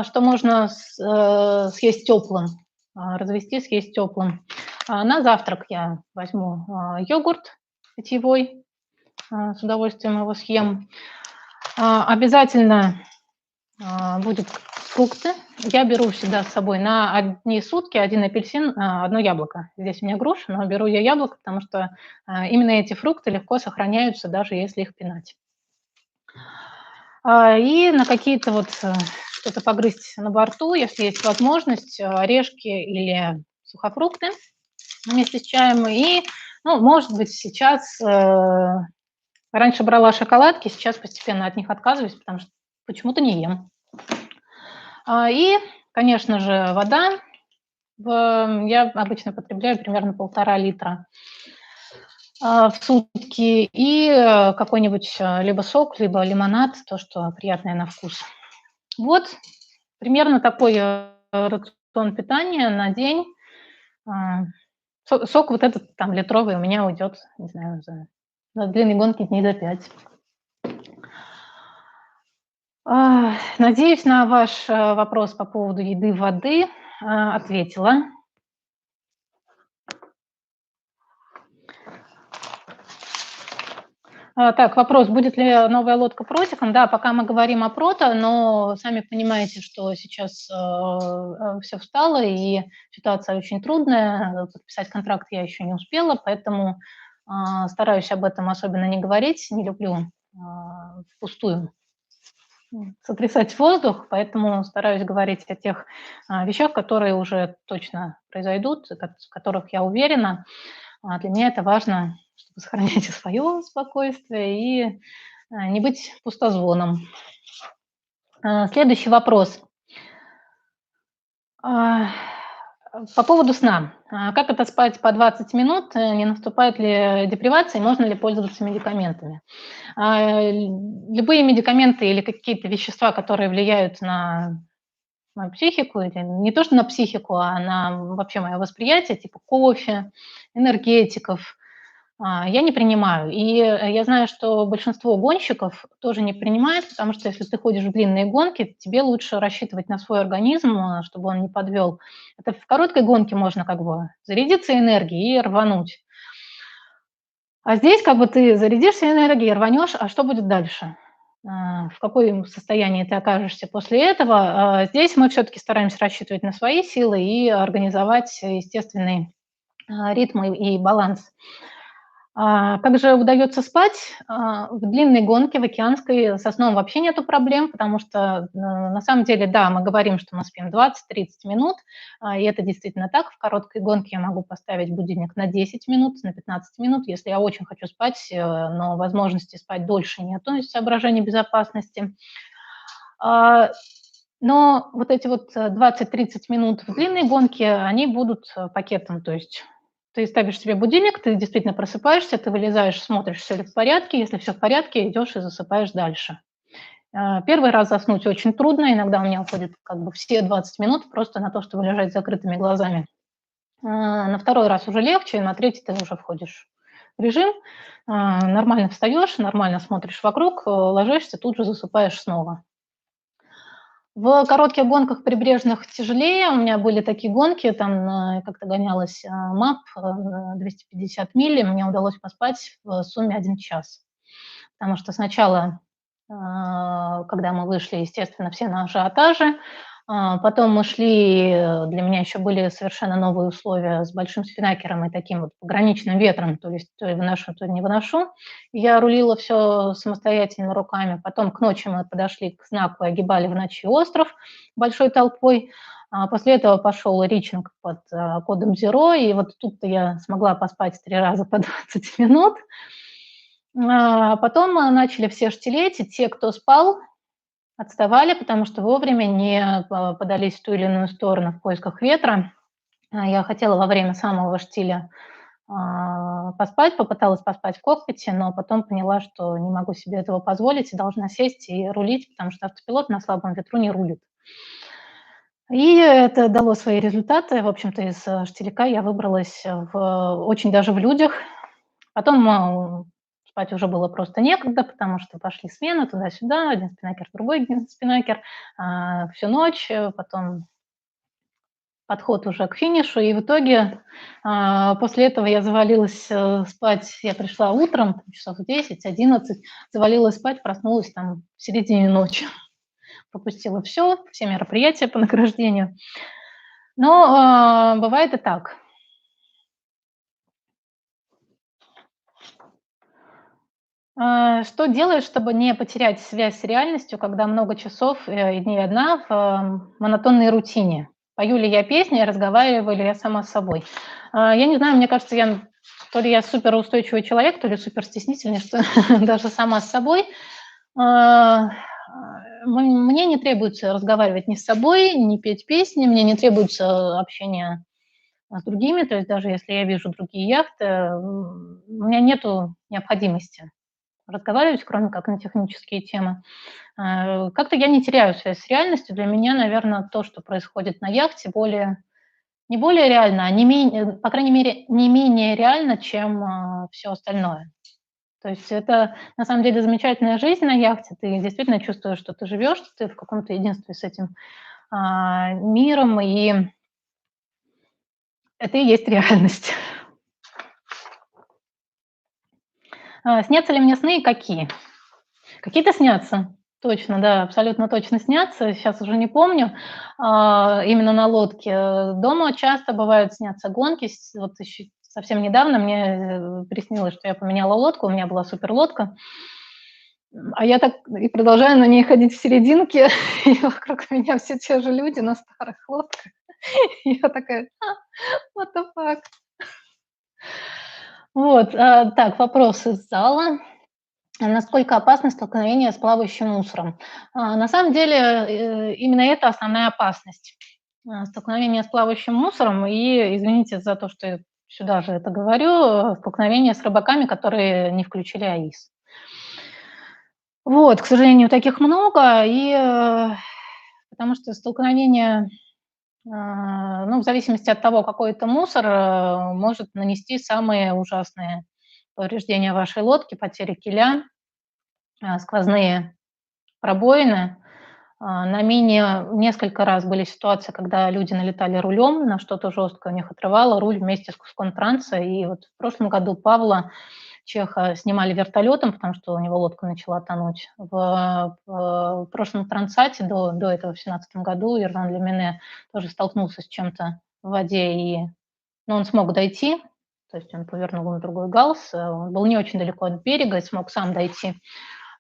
что можно съесть теплым, развести, съесть теплым. На завтрак я возьму йогурт питьевой, с удовольствием его съем. Обязательно будут фрукты. Я беру всегда с собой на одни сутки 1 апельсин, 1 яблоко. Здесь у меня груша, но беру я яблоко, потому что именно эти фрукты легко сохраняются, даже если их пинать. И на какие-то что-то погрызть на борту, если есть возможность, орешки или сухофрукты вместе с чаем. И, может быть, сейчас раньше брала шоколадки, сейчас постепенно от них отказываюсь, потому что почему-то не ем. И, конечно же, вода. Я обычно потребляю примерно 1,5 литра в сутки. И какой-нибудь либо сок, либо лимонад, то, что приятное на вкус. Вот примерно такой рацион питания на день. Сок вот этот там литровый у меня уйдет, не знаю, на длинной гонке дней за 5. Надеюсь, на ваш вопрос по поводу еды, воды ответила. Так, вопрос, будет ли новая лодка протиком? Да, пока мы говорим о прото, но сами понимаете, что сейчас все встало, и ситуация очень трудная. Подписать контракт я еще не успела, поэтому стараюсь об этом особенно не говорить, не люблю впустую сотрясать воздух, поэтому стараюсь говорить о тех вещах, которые уже точно произойдут, в которых я уверена. Для меня это важно, чтобы сохранять и свое спокойствие, и не быть пустозвоном. Следующий вопрос. По поводу сна. Как это спать по 20 минут? Не наступает ли депривация? Можно ли пользоваться медикаментами? Любые медикаменты или какие-то вещества, которые влияют на мою психику, или не то что на психику, а на вообще мое восприятие, типа кофе, энергетиков, я не принимаю. И я знаю, что большинство гонщиков тоже не принимает, потому что если ты ходишь в длинные гонки, тебе лучше рассчитывать на свой организм, чтобы он не подвел. Это в короткой гонке можно как бы зарядиться энергией и рвануть. А здесь как бы ты зарядишься энергией, рванешь, а что будет дальше? В каком состоянии ты окажешься после этого? Здесь мы все-таки стараемся рассчитывать на свои силы и организовать естественный ритм и баланс. Как же удается спать? В длинной гонке, в океанской, со сном вообще нету проблем, потому что на самом деле, да, мы говорим, что мы спим 20-30 минут, и это действительно так. В короткой гонке я могу поставить будильник на 10 минут, на 15 минут, если я очень хочу спать, но возможности спать дольше нету из соображений безопасности. Но вот эти 20-30 минут в длинной гонке, они будут пакетом, то есть ты ставишь себе будильник, ты действительно просыпаешься, ты вылезаешь, смотришь, все ли в порядке. Если все в порядке, идешь и засыпаешь дальше. Первый раз заснуть очень трудно, иногда у меня уходит как бы все 20 минут просто на то, чтобы лежать с закрытыми глазами. На второй раз уже легче, на третий ты уже входишь в режим, нормально встаешь, нормально смотришь вокруг, ложишься, тут же засыпаешь снова. В коротких гонках прибрежных тяжелее. У меня были такие гонки, там как-то гонялась МАП 250 миль, и мне удалось поспать в сумме 1 час. Потому что сначала, когда мы вышли, естественно, все на ажиотаже, Потом мы шли, для меня еще были совершенно новые условия с большим спинакером и таким вот пограничным ветром, то есть то я выношу, то не выношу. Я рулила все самостоятельно руками. Потом к ночи мы подошли к знаку и огибали в ночи остров большой толпой. После этого пошел ричинг под кодом Zero, и вот тут-то я смогла поспать 3 раза по 20 минут. Потом начали все штилеть, и те, кто спал, отставали, потому что вовремя не подались в ту или иную сторону в поисках ветра. Я хотела во время самого штиля поспать, попыталась поспать в кокпите, но потом поняла, что не могу себе этого позволить и должна сесть и рулить, потому что автопилот на слабом ветру не рулит. И это дало свои результаты. В общем-то, из штиляка я выбралась очень даже в людях. Потом спать уже было просто некогда, потому что пошли смены туда-сюда, один спинакер, другой спинакер, всю ночь, потом подход уже к финишу. И в итоге после этого я завалилась спать, я пришла утром, часов в 10-11, завалилась спать, проснулась там в середине ночи. Пропустила все мероприятия по награждению. Но бывает и так. Что делаешь, чтобы не потерять связь с реальностью, когда много часов и дней одна в монотонной рутине? Пою ли я песни, разговариваю ли я сама с собой? Я не знаю, мне кажется, то ли я суперустойчивый человек, то ли суперстеснительный, что даже сама с собой. А, Мне не требуется разговаривать ни с собой, ни петь песни, мне не требуется общение с другими, то есть даже если я вижу другие яхты, у меня нету необходимости разговаривать, кроме как на технические темы. Как-то я не теряю связь с реальностью. Для меня, наверное, то, что происходит на яхте, не более реально, а не менее, по крайней мере, не менее реально, чем все остальное. То есть это на самом деле замечательная жизнь на яхте. Ты действительно чувствуешь, что ты живешь, что ты в каком-то единстве с этим миром, и это и есть реальность. Снятся ли мне сны и какие? Какие-то снятся. Точно, да, абсолютно точно снятся. Сейчас уже не помню, именно на лодке. Дома часто бывают снятся гонки. Вот еще совсем недавно мне приснилось, что я поменяла лодку, у меня была суперлодка, а я так и продолжаю на ней ходить в серединке, и вокруг меня все те же люди на старых лодках. И я такая: what the fuck? Вот, так, вопрос из зала. Насколько опасно столкновение с плавающим мусором? На самом деле, именно это основная опасность. Столкновение с плавающим мусором и, извините за то, что я сюда же это говорю, столкновение с рыбаками, которые не включили АИС. Вот, к сожалению, таких много, и потому что столкновение, ну, в зависимости от того, какой это мусор, может нанести самые ужасные повреждения вашей лодки, потери киля, сквозные пробоины. На мине несколько раз были ситуации, когда люди налетали рулем на что-то жесткое, у них отрывало руль вместе с куском транса. И вот в прошлом году Павла Чеха снимали вертолетом, потому что у него лодка начала тонуть. В прошлом Трансате, до этого, в 2017 году, Ирван Лемине тоже столкнулся с чем-то в воде, но он смог дойти, то есть он повернул на другой галс, он был не очень далеко от берега и смог сам дойти.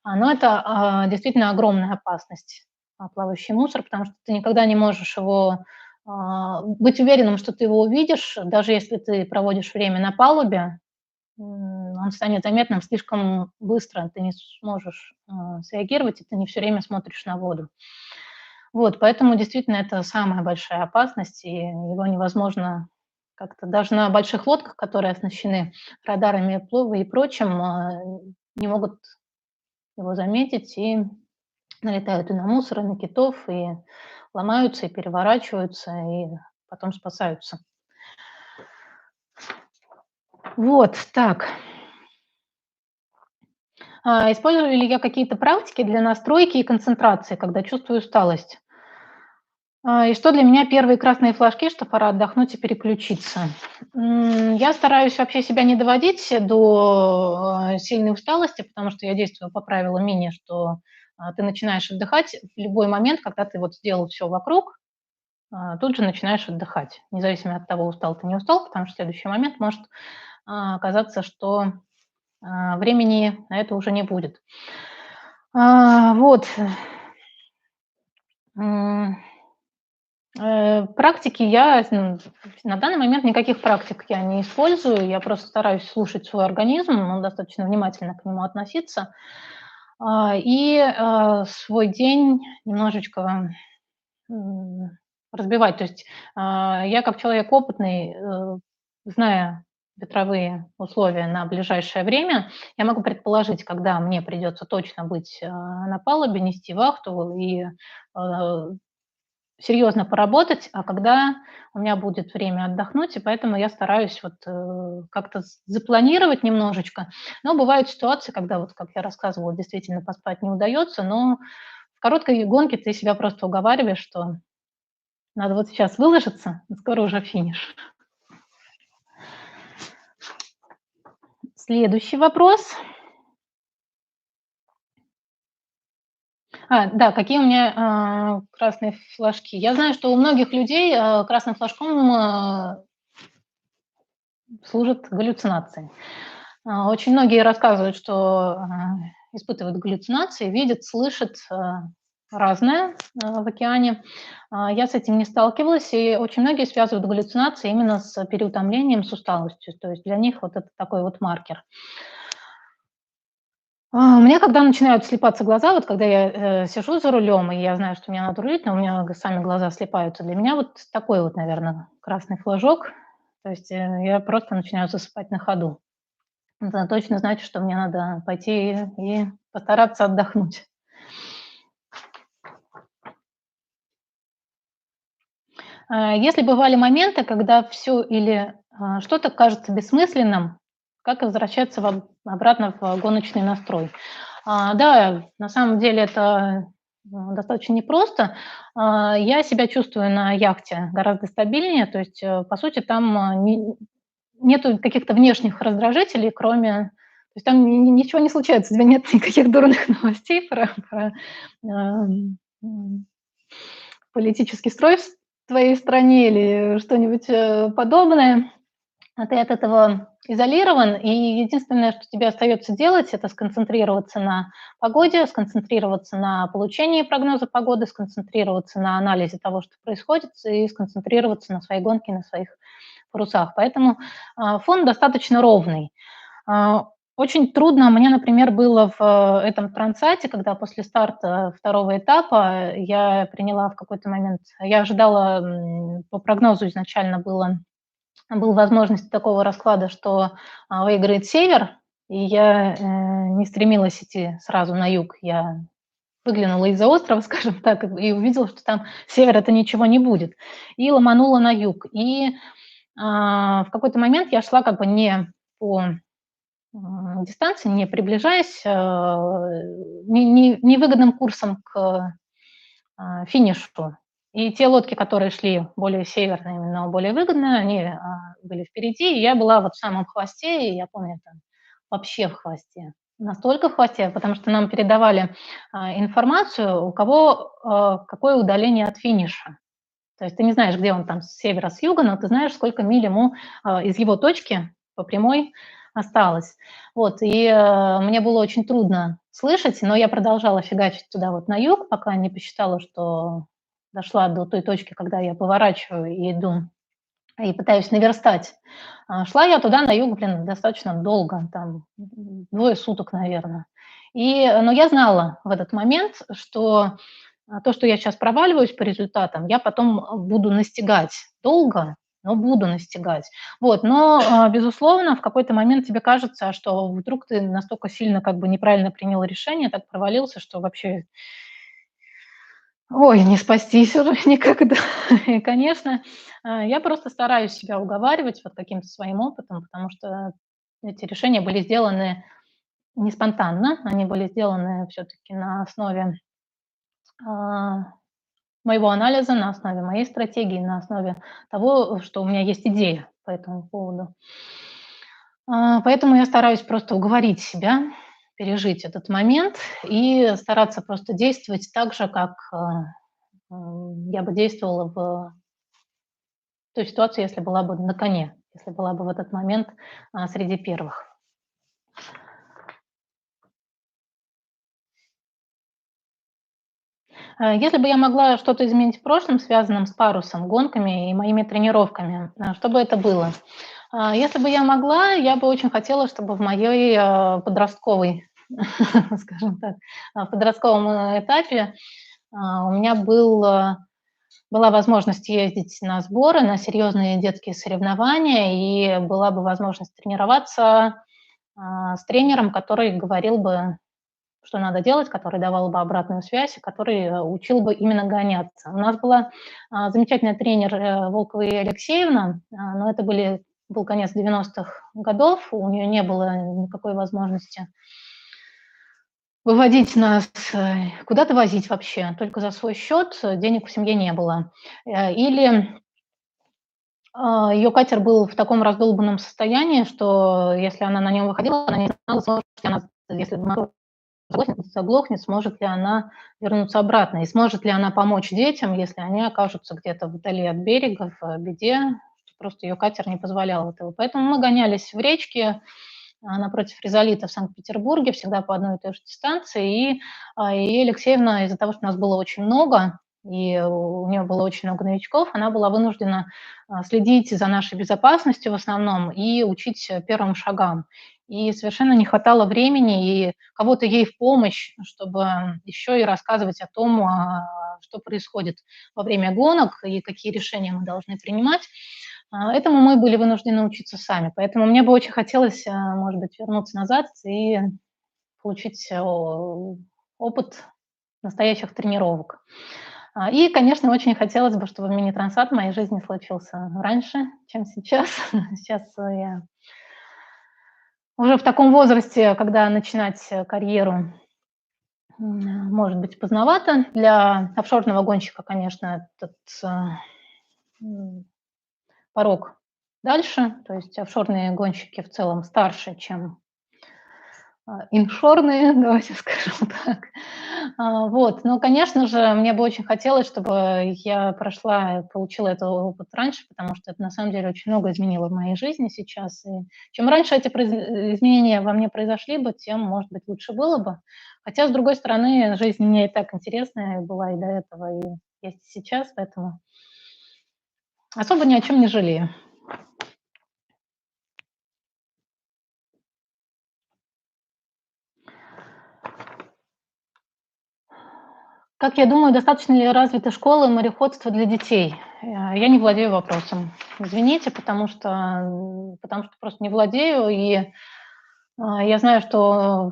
Но это действительно огромная опасность, плавающий мусор, потому что ты никогда не можешь быть уверенным, что ты его увидишь, даже если ты проводишь время на палубе, он станет заметным слишком быстро, ты не сможешь среагировать, и ты не все время смотришь на воду. Вот, поэтому действительно это самая большая опасность, и его невозможно как-то даже на больших лодках, которые оснащены радарами плова и прочим, не могут его заметить и налетают и на мусор, и на китов, и ломаются, и переворачиваются, и потом спасаются. Вот, так. Использую ли я какие-то практики для настройки и концентрации, когда чувствую усталость? И что для меня первые красные флажки, что пора отдохнуть и переключиться? Я стараюсь вообще себя не доводить до сильной усталости, потому что я действую по правилу мини, что ты начинаешь отдыхать в любой момент, когда ты вот сделал все вокруг, тут же начинаешь отдыхать, независимо от того, устал ты, не устал, потому что в следующий момент может оказаться, что времени на это уже не будет. Вот. Практики я на данный момент никаких практик я не использую, я просто стараюсь слушать свой организм, ну, достаточно внимательно к нему относиться, и свой день немножечко разбивать. То есть я как человек опытный, зная ветровые условия на ближайшее время, я могу предположить, когда мне придется точно быть на палубе, нести вахту и серьезно поработать, а когда у меня будет время отдохнуть, и поэтому я стараюсь вот как-то запланировать немножечко. Но бывают ситуации, когда, вот как я рассказывала, действительно поспать не удается, но в короткой гонке ты себя просто уговариваешь, что надо вот сейчас выложиться, и скоро уже финиш. Следующий вопрос. Да, какие у меня красные флажки? Я знаю, что у многих людей красным флажком служат галлюцинации. Очень многие рассказывают, что испытывают галлюцинации, видят, слышат разное в океане. Я с этим не сталкивалась, и очень многие связывают галлюцинации именно с переутомлением, с усталостью. То есть для них вот это такой вот маркер. У меня, когда начинают слипаться глаза, вот когда я сижу за рулем, и я знаю, что мне надо рулить, но у меня сами глаза слипаются, для меня вот такой вот, наверное, красный флажок. То есть я просто начинаю засыпать на ходу. Это точно значит, что мне надо пойти и постараться отдохнуть. Если бывали моменты, когда все или что-то кажется бессмысленным, как возвращаться обратно в гоночный настрой? Да, на самом деле это достаточно непросто. Я себя чувствую на яхте гораздо стабильнее, то есть, по сути, там нету каких-то внешних раздражителей, кроме, то есть там ничего не случается, у тебя нет никаких дурных новостей про, политический строй в твоей стране или что-нибудь, подобное. А ты от этого изолирован, и единственное, что тебе остается делать, это сконцентрироваться на погоде, сконцентрироваться на получении прогноза погоды, сконцентрироваться на анализе того, что происходит, и сконцентрироваться на своей гонке, на своих парусах. Поэтому фон достаточно ровный. Очень трудно мне, например, было в этом трансате, когда после старта второго этапа я приняла в какой-то момент, я ожидала, по прогнозу изначально была возможность такого расклада, что выиграет север, и я не стремилась идти сразу на юг, я выглянула из-за острова, скажем так, и увидела, что там север это ничего не будет, и ломанула на юг. И в какой-то момент я шла как бы не по дистанции, не приближаясь, невыгодным курсом к финишу. И те лодки, которые шли более северные, но более выгодные, они были впереди, и я была вот в самом хвосте, и я помню, там вообще в хвосте. Настолько в хвосте, потому что нам передавали информацию, у кого какое удаление от финиша. То есть ты не знаешь, где он там с севера, с юга, но ты знаешь, сколько миль ему из его точки по прямой осталось. Вот, и мне было очень трудно слышать, но я продолжала фигачить туда вот на юг, пока не посчитала, что дошла до той точки, когда я поворачиваю и иду, и пытаюсь наверстать. Шла я туда на юг, блин, достаточно долго, там 2 суток, наверное. Но я знала в этот момент, что то, что я сейчас проваливаюсь по результатам, я потом буду настигать долго, но буду настигать. Вот, но, безусловно, в какой-то момент тебе кажется, что вдруг ты настолько сильно как бы неправильно принял решение, так провалился, что вообще, ой, не спастись уже никогда. И, конечно, я просто стараюсь себя уговаривать вот каким-то своим опытом, потому что эти решения были сделаны не спонтанно, они были сделаны все-таки на основе моего анализа, на основе моей стратегии, на основе того, что у меня есть идея по этому поводу. Поэтому я стараюсь просто уговорить себя пережить этот момент и стараться просто действовать так же, как я бы действовала той ситуации, если была бы на коне, если была бы в этот момент среди первых. Если бы я могла что-то изменить в прошлом, связанном с парусом, гонками и моими тренировками, что бы это было? Если бы я могла, я бы очень хотела, чтобы в моей подростковой, скажем так, в подростковом этапе у меня была возможность ездить на сборы, на серьезные детские соревнования, и была бы возможность тренироваться с тренером, который говорил бы, что надо делать, который давал бы обратную связь, и который учил бы именно гоняться. У нас была замечательный тренер Волкова Илья Алексеевна, но это был конец 90-х годов, у нее не было никакой возможности выводить нас, куда-то возить вообще, только за свой счет, денег в семье не было. Или ее катер был в таком раздолбанном состоянии, что если она на нем выходила, она не знала, сможет ли она, если мотор заглохнет, сможет ли она вернуться обратно, и сможет ли она помочь детям, если они окажутся где-то вдали от берега, в беде, просто ее катер не позволял этого. Поэтому мы гонялись в речке напротив Ризолита в Санкт-Петербурге, всегда по одной и той же дистанции, и Алексеевна из-за того, что нас было очень много, и у нее было очень много новичков, она была вынуждена следить за нашей безопасностью в основном и учить первым шагам. И совершенно не хватало времени и кого-то ей в помощь, чтобы еще и рассказывать о том, что происходит во время гонок и какие решения мы должны принимать. Этому мы были вынуждены учиться сами. Поэтому мне бы очень хотелось, может быть, вернуться назад и получить опыт настоящих тренировок. И, конечно, очень хотелось бы, чтобы мини-трансат в моей жизни случился раньше, чем сейчас. Сейчас я уже в таком возрасте, когда начинать карьеру может быть поздновато. Для офшорного гонщика, конечно, этот порог дальше. То есть офшорные гонщики в целом старше, чем иншорные, давайте скажем так. Вот. Но, конечно же, мне бы очень хотелось, чтобы я получила этот опыт раньше, потому что это на самом деле очень много изменило в моей жизни сейчас. И чем раньше эти изменения во мне произошли бы, тем, может быть, лучше было бы. Хотя, с другой стороны, жизнь мне и так интересная была и до этого, и есть и сейчас, поэтому особо ни о чем не жалею. Как я думаю, достаточно ли развиты школы мореходства для детей? Я не владею вопросом. Извините, потому что просто не владею. И я знаю, что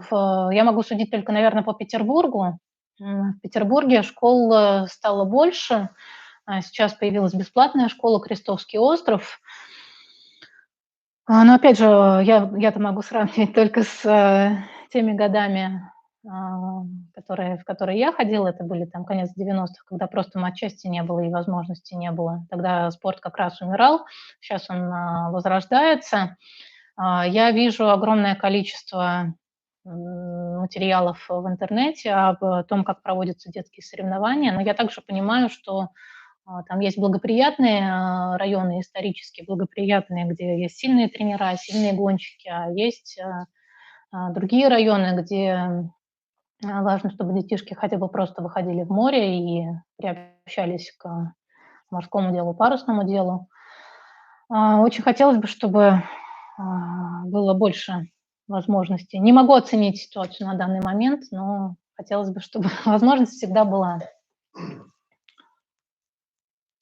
я могу судить только, наверное, по Петербургу. В Петербурге школ стало больше. Сейчас появилась бесплатная школа «Крестовский остров». Но опять же, я-то могу сравнивать только с теми годами, в которые я ходила. Это были там конец 90-х, когда просто матчасти не было и возможности не было. Тогда спорт как раз умирал, сейчас он возрождается. Я вижу огромное количество материалов в интернете об том, как проводятся детские соревнования, но я также понимаю, что там есть благоприятные районы, исторически благоприятные, где есть сильные тренера, сильные гонщики, а есть другие районы, где важно, чтобы детишки хотя бы просто выходили в море и приобщались к морскому делу, парусному делу. Очень хотелось бы, чтобы было больше возможностей. Не могу оценить ситуацию на данный момент, но хотелось бы, чтобы возможность всегда была.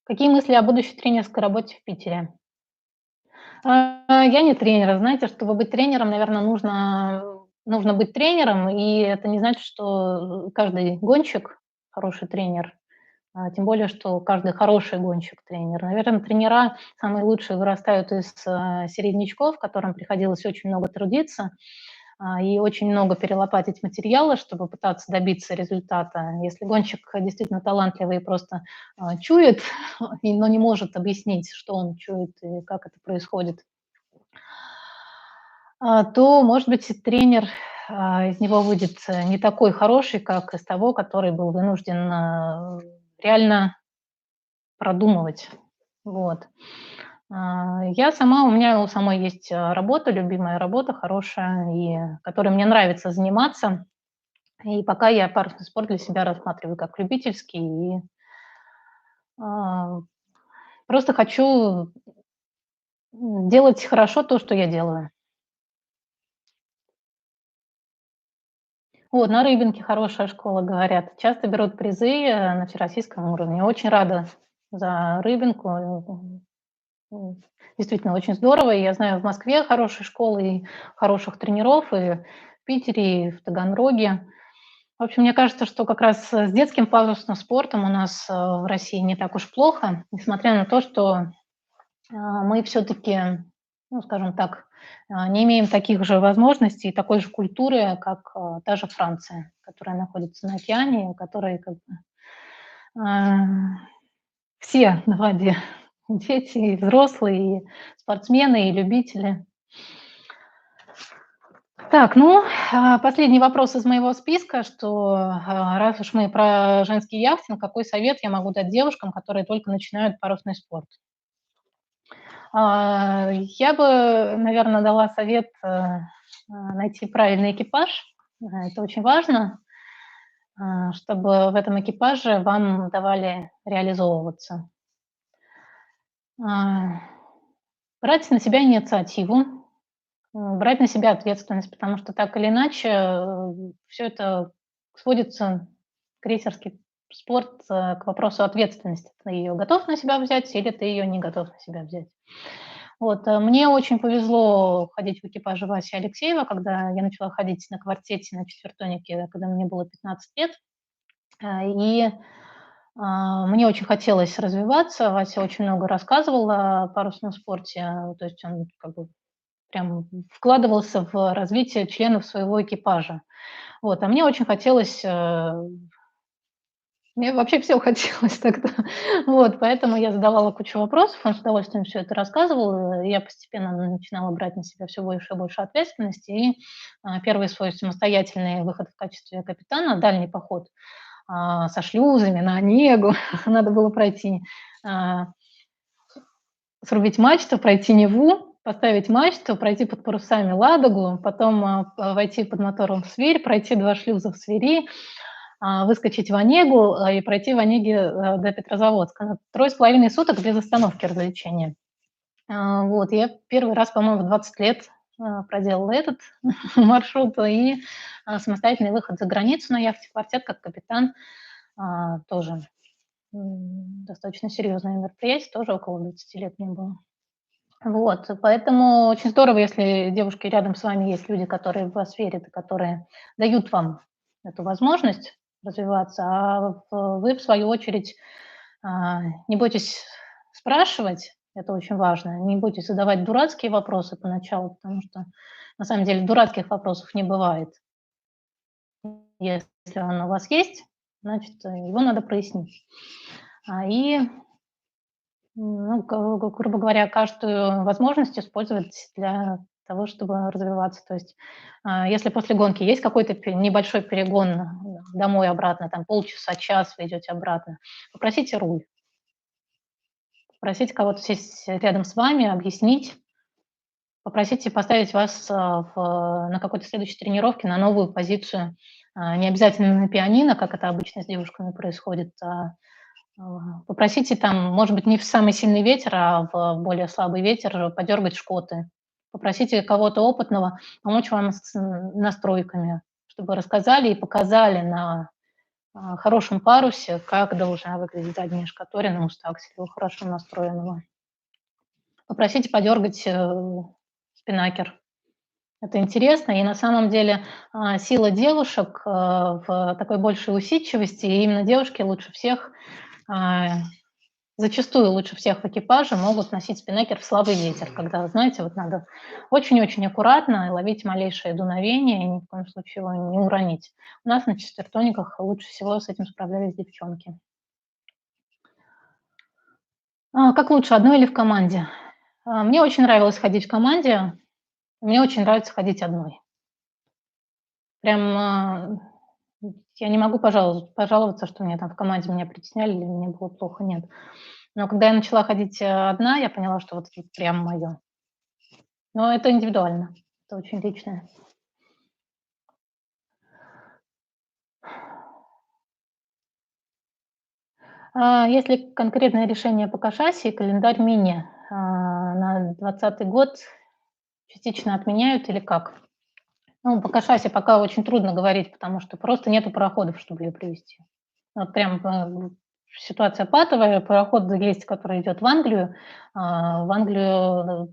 Какие мысли о будущей тренерской работе в Питере? Я не тренер. Знаете, чтобы быть тренером, наверное, нужно быть тренером, и это не значит, что каждый гонщик хороший тренер, тем более, что каждый хороший гонщик тренер. Наверное, тренера самые лучшие вырастают из середнячков, которым приходилось очень много трудиться и очень много перелопатить материала, чтобы пытаться добиться результата. Если гонщик действительно талантливый и просто чует, но не может объяснить, что он чует и как это происходит, то, может быть, и тренер из него выйдет не такой хороший, как из того, который был вынужден реально продумывать Вот. Я сама, у меня у самой есть работа, любимая работа, хорошая, и которой мне нравится заниматься. И пока я парусный спорт для себя рассматриваю как любительский, и а, просто хочу делать хорошо то, что я делаю. Вот, на Рыбинке хорошая школа, говорят. Часто берут призы на всероссийском уровне. Очень рада за Рыбинку. Действительно, очень здорово. И я знаю, в Москве хорошие школы и хороших тренеров, и в Питере, и в Таганроге. В общем, мне кажется, что как раз с детским парусным спортом у нас в России не так уж плохо, несмотря на то, что мы все-таки, ну, скажем так, не имеем таких же возможностей и такой же культуры, как та же Франция, которая находится на океане, у которой как бы, все на воде, дети, и взрослые, и спортсмены, и любители. Так, ну, последний вопрос из моего списка, что раз уж мы про женский яхтинг, какой совет я могу дать девушкам, которые только начинают парусный спорт? Я бы, наверное, дала совет найти правильный экипаж. Это очень важно, чтобы в этом экипаже вам давали реализовываться. А, Брать на себя инициативу, брать на себя ответственность, потому что так или иначе все это сводится, крейсерский спорт, к вопросу ответственности. Ты ее готов на себя взять или ты ее не готов на себя взять. Вот, мне очень повезло ходить в экипаже Васи Алексеева, когда я начала ходить на квартете, на четвертонике, когда мне было 15 лет. И мне очень хотелось развиваться. Вася очень много рассказывал о парусном спорте, то есть он как бы прям вкладывался в развитие членов своего экипажа. Вот, а мне очень хотелось, мне вообще все хотелось тогда. Вот, поэтому я задавала кучу вопросов, он с удовольствием все это рассказывал. Я постепенно начинала брать на себя все больше и больше ответственности. И, первый свой самостоятельный выход в качестве капитана, дальний поход, со шлюзами на Онегу. Надо было пройти, а, срубить мачту, пройти Неву, поставить мачту, пройти под парусами Ладогу, потом, войти под мотором в Свирь, пройти 2 шлюза в Свири, выскочить в Онегу, и пройти в Онеге, до Петрозаводска. На 3,5 суток без остановки развлечения. Вот, я первый раз, по-моему, в 20 лет, проделала этот маршрут и, самостоятельный выход за границу на яхте «Квартет» как капитан, тоже, достаточно серьезное мероприятие, тоже около 20 лет мне было. Вот, поэтому очень здорово, если, девушки, рядом с вами есть люди, которые в вас верят и которые дают вам эту возможность развиваться, вы, в свою очередь, не бойтесь спрашивать, это очень важно, не бойтесь задавать дурацкие вопросы поначалу, потому что на самом деле дурацких вопросов не бывает. Если он у вас есть, значит, его надо прояснить. И ну, грубо говоря, каждую возможность использовать для того, чтобы развиваться. То есть, если после гонки есть какой-то небольшой перегон домой-обратно, там полчаса, час вы идете обратно, попросите руль, попросите кого-то сесть рядом с вами, объяснить, попросите поставить вас на какой-то следующей тренировке на новую позицию. Не обязательно на пианино, как это обычно с девушками происходит, попросите там, может быть, не в самый сильный ветер, а в более слабый ветер подергать шкоты. Попросите кого-то опытного помочь вам с настройками, чтобы рассказали и показали на хорошем парусе, как должна выглядеть задняя шкаторина у стакселя, у хорошо настроенного. Попросите подергать спинакер. Это интересно, и на самом деле сила девушек в такой большей усидчивости, и именно девушки лучше всех а, зачастую лучше всех в экипаже могут носить спиннекер в слабый ветер, когда, знаете, вот надо очень-очень аккуратно ловить малейшее дуновение и ни в коем случае его не уронить. У нас на четвертониках лучше всего с этим справлялись девчонки. Как лучше, одной или в команде? Мне очень нравилось ходить в команде, мне очень нравится ходить одной. Прям я не могу пожаловаться, что мне там в команде меня притесняли или мне было плохо, нет. Но когда я начала ходить одна, я поняла, что вот это прям мое. Но это индивидуально, это очень личное. Есть ли конкретное решение по Кашасе и календарь мини на 2020 год частично отменяют или как? Ну, по Кашасе пока очень трудно говорить, потому что просто нету пароходов, чтобы ее привезти. Вот прям ситуация патовая. Пароход есть, который идет в Англию. В Англию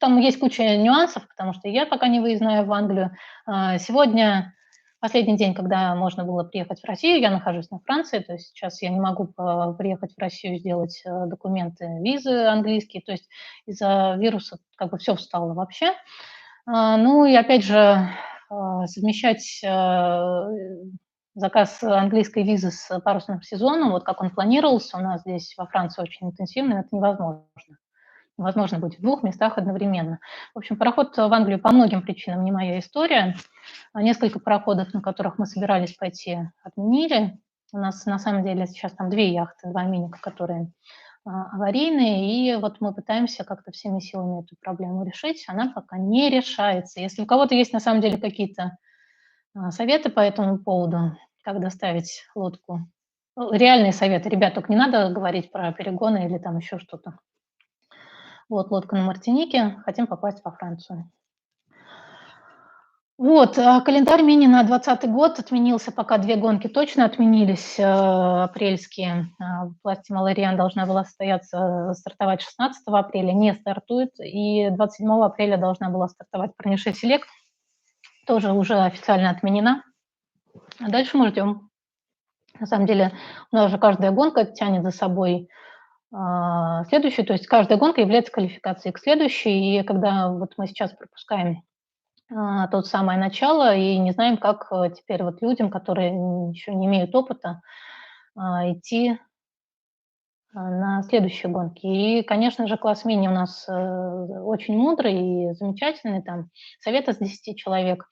там есть куча нюансов, потому что я пока не выездная в Англию. Сегодня последний день, когда можно было приехать в Россию, я нахожусь на Франции, то есть сейчас я не могу приехать в Россию, сделать документы, визы английские, то есть из-за вируса как бы все встало вообще. Ну и опять же, совмещать заказ английской визы с парусным сезоном, вот как он планировался у нас здесь во Франции очень интенсивно, это невозможно. Невозможно быть в двух местах одновременно. В общем, пароход в Англию по многим причинам не моя история. Несколько пароходов, на которых мы собирались пойти, отменили. У нас на самом деле сейчас там 2 яхты, 2 миника, которые аварийные, и вот мы пытаемся как-то всеми силами эту проблему решить. Она пока не решается. Если у кого-то есть на самом деле какие-то советы по этому поводу, как доставить лодку, ну, реальные советы, ребят, только не надо говорить про перегоны или там еще что-то. Вот лодка на Мартинике, хотим попасть во Францию. Вот, календарь мини на 2020 год отменился, пока 2 гонки точно отменились, апрельские. В Малариан должна была стартовать 16 апреля, не стартует, и 27 апреля должна была стартовать Корнише Селект, тоже уже официально отменена. А дальше мы ждем. На самом деле у нас же каждая гонка тянет за собой следующую, то есть каждая гонка является квалификацией к следующей, и когда вот мы сейчас пропускаем тот самое начало и не знаем, как теперь вот людям, которые еще не имеют опыта, идти на следующие гонки. И, конечно же, класс мини у нас очень мудрый и замечательный, там совет из 10 человек.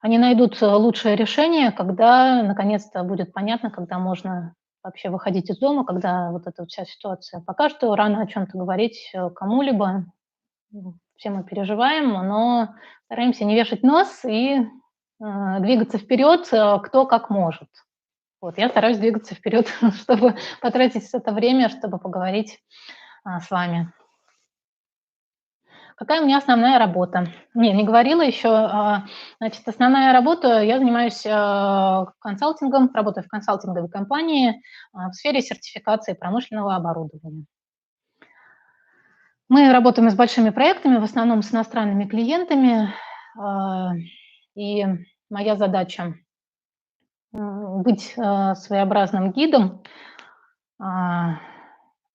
Они найдут лучшее решение, когда наконец-то будет понятно, когда можно вообще выходить из дома, когда вот эта вот вся ситуация. Пока что рано о чем-то говорить кому-либо. Все мы переживаем, но стараемся не вешать нос и двигаться вперед, кто как может. Вот, я стараюсь двигаться вперед, чтобы потратить это время, чтобы поговорить с вами. Какая у меня основная работа? Не говорила еще. Значит, основная работа, я занимаюсь консалтингом, работаю в консалтинговой компании в сфере сертификации промышленного оборудования. Мы работаем с большими проектами, в основном с иностранными клиентами, и моя задача быть своеобразным гидом,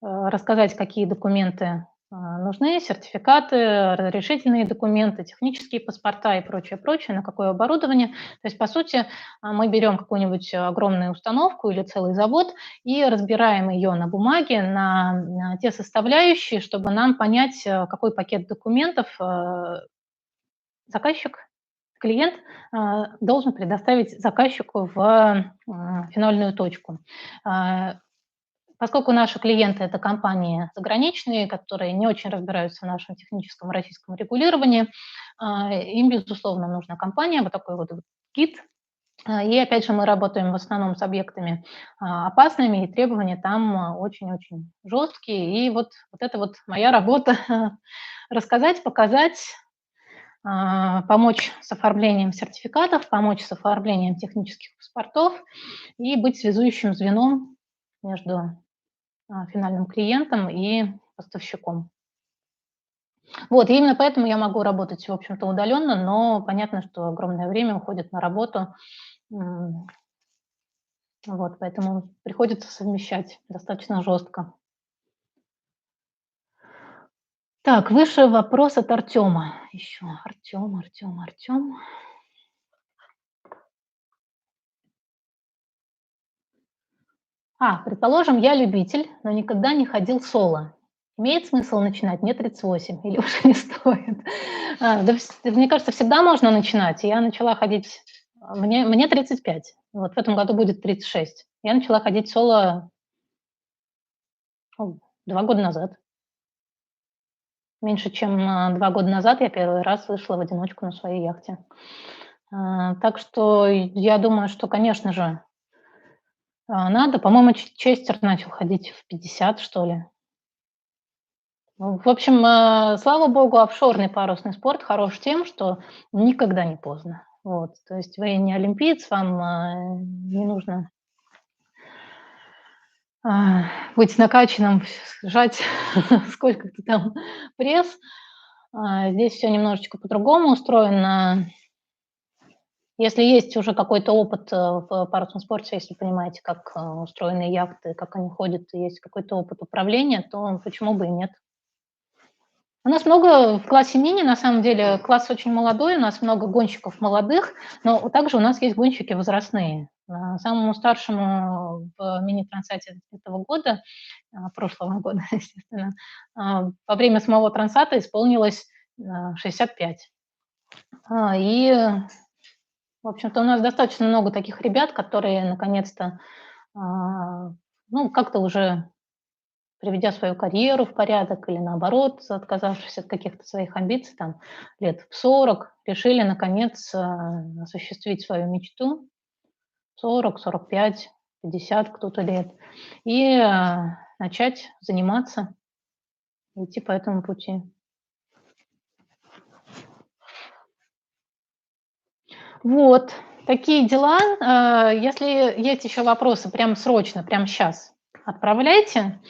рассказать, какие документы нужны, сертификаты, разрешительные документы, технические паспорта и прочее, прочее, на какое оборудование. То есть, по сути, мы берем какую-нибудь огромную установку или целый завод и разбираем ее на бумаге, на те составляющие, чтобы нам понять, какой пакет документов заказчик, клиент должен предоставить заказчику в финальную точку. Поскольку наши клиенты – это компании заграничные, которые не очень разбираются в нашем техническом российском регулировании, им, безусловно, нужна компания, вот такой вот гид. И опять же мы работаем в основном с объектами опасными, и требования там очень-очень жесткие. И вот это вот моя работа – рассказать, показать, помочь с оформлением сертификатов, помочь с оформлением технических паспортов и быть связующим звеном между финальным клиентом и поставщиком. Вот, и именно поэтому я могу работать, в общем-то, удаленно, но понятно, что огромное время уходит на работу. Вот, поэтому приходится совмещать достаточно жестко. Так, выше вопрос от Артема. Еще Артем. Предположим, я любитель, но никогда не ходил соло. Имеет смысл начинать? Мне 38, или уже не стоит? Мне кажется, всегда можно начинать. Я начала ходить, мне 35, вот в этом году будет 36. Я начала ходить соло Ну, 2 года назад. Меньше чем, 2 года назад я первый раз вышла в одиночку на своей яхте. Так что я думаю, что, конечно же, надо. По-моему, Честер начал ходить в 50, что ли. Ну, в общем, слава богу, офшорный парусный спорт хорош тем, что никогда не поздно. Вот, то есть вы не олимпиец, вам, не нужно, а, быть накачанным, жать сколько-то там пресс. Здесь все немножечко по-другому устроено. Если есть уже какой-то опыт, в парусном спорте, если понимаете, как, устроены яхты, как они ходят, и есть какой-то опыт управления, то почему бы и нет? У нас много в классе мини, на самом деле, класс очень молодой, у нас много гонщиков молодых, но также у нас есть гонщики возрастные. Самому старшему в мини-трансате этого года, прошлого года, естественно, во время самого трансата исполнилось 65. И, в общем-то, у нас достаточно много таких ребят, которые наконец-то, ну, как-то уже приведя свою карьеру в порядок или, наоборот, отказавшись от каких-то своих амбиций, там, лет в 40, решили, наконец, осуществить свою мечту. 40, 45, 50 кто-то лет. И начать заниматься, идти по этому пути. Вот, такие дела. Если есть еще вопросы, прям срочно, прямо сейчас отправляйте.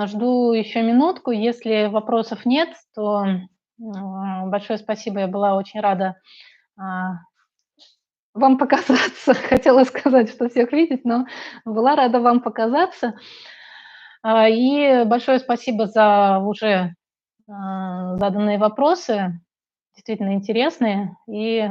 Жду еще минутку. Если вопросов нет, то большое спасибо. Я была очень рада а, вам показаться. Хотела сказать, что всех видеть, но была рада вам показаться. И большое спасибо за уже заданные вопросы, действительно интересные. И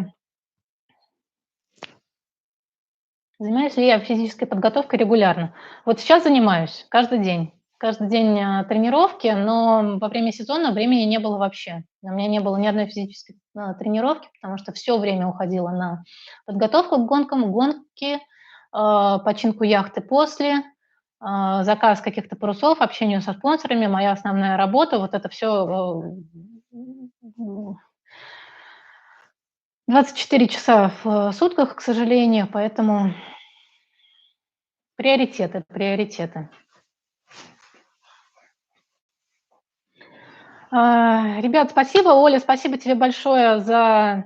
занимаюсь ли я физической подготовкой регулярно? Вот сейчас занимаюсь каждый день. Каждый день тренировки, но во время сезона времени не было вообще. У меня не было ни одной физической тренировки, потому что все время уходило на подготовку к гонкам, гонки, починку яхты после, заказ каких-то парусов, общение со спонсорами, моя основная работа. Вот это все 24 часа в сутках, к сожалению, поэтому приоритеты, приоритеты. Ребят, спасибо. Оля, спасибо тебе большое за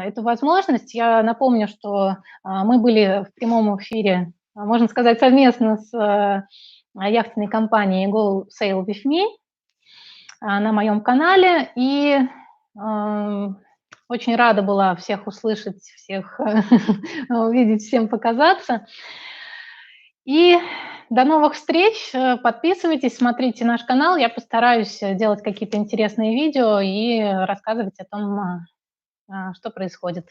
эту возможность. Я напомню, что мы были в прямом эфире, можно сказать, совместно с яхтенной компанией Go Sail With Me на моем канале. И очень рада была всех услышать, всех увидеть, всем показаться. И до новых встреч. Подписывайтесь, смотрите наш канал. Я постараюсь делать какие-то интересные видео и рассказывать о том, что происходит.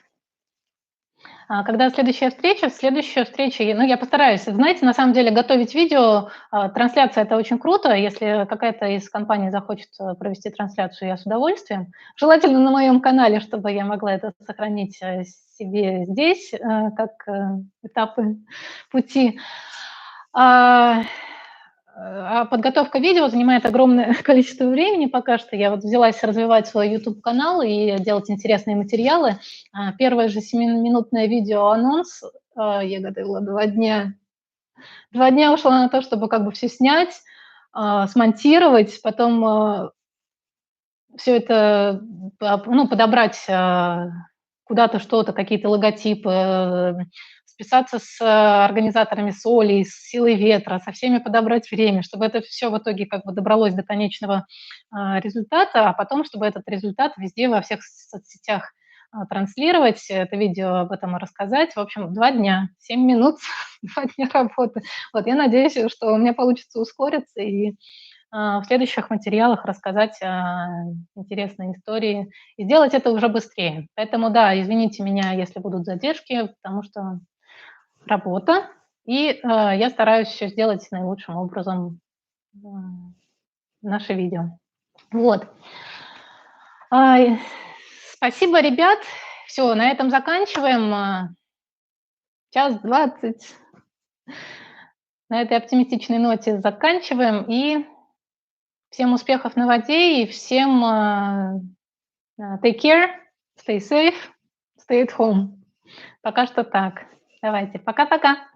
Когда следующая встреча? Следующая встреча, ну, я постараюсь. Знаете, на самом деле готовить видео, трансляция – это очень круто. Если какая-то из компаний захочет провести трансляцию, я с удовольствием. Желательно на моем канале, чтобы я могла это сохранить себе здесь, как этапы пути. Подготовка видео занимает огромное количество времени пока что. Я вот взялась развивать свой YouTube-канал и делать интересные материалы. Первое же 7-минутное видео-анонс я готовила 2 дня. 2 дня ушло на то, чтобы как бы все снять, смонтировать, потом все это ну, подобрать куда-то что-то, какие-то логотипы, списаться с организаторами соли, с силой ветра, со всеми подобрать время, чтобы это все в итоге как бы добралось до конечного результата, а потом, чтобы этот результат везде во всех соцсетях транслировать, это видео об этом рассказать. В общем, 2 дня, 7 минут, 2 дня работы. Вот, я надеюсь, что у меня получится ускориться и в следующих материалах рассказать интересные истории и сделать это уже быстрее. Поэтому, да, извините меня, если будут задержки, потому что работа, и я стараюсь все сделать наилучшим образом наше видео. Вот. Спасибо, ребят. Все, на этом заканчиваем. 1:20. На этой оптимистичной ноте заканчиваем. И всем успехов на воде, и всем take care, stay safe, stay at home. Пока что так. Давайте, пока-пока.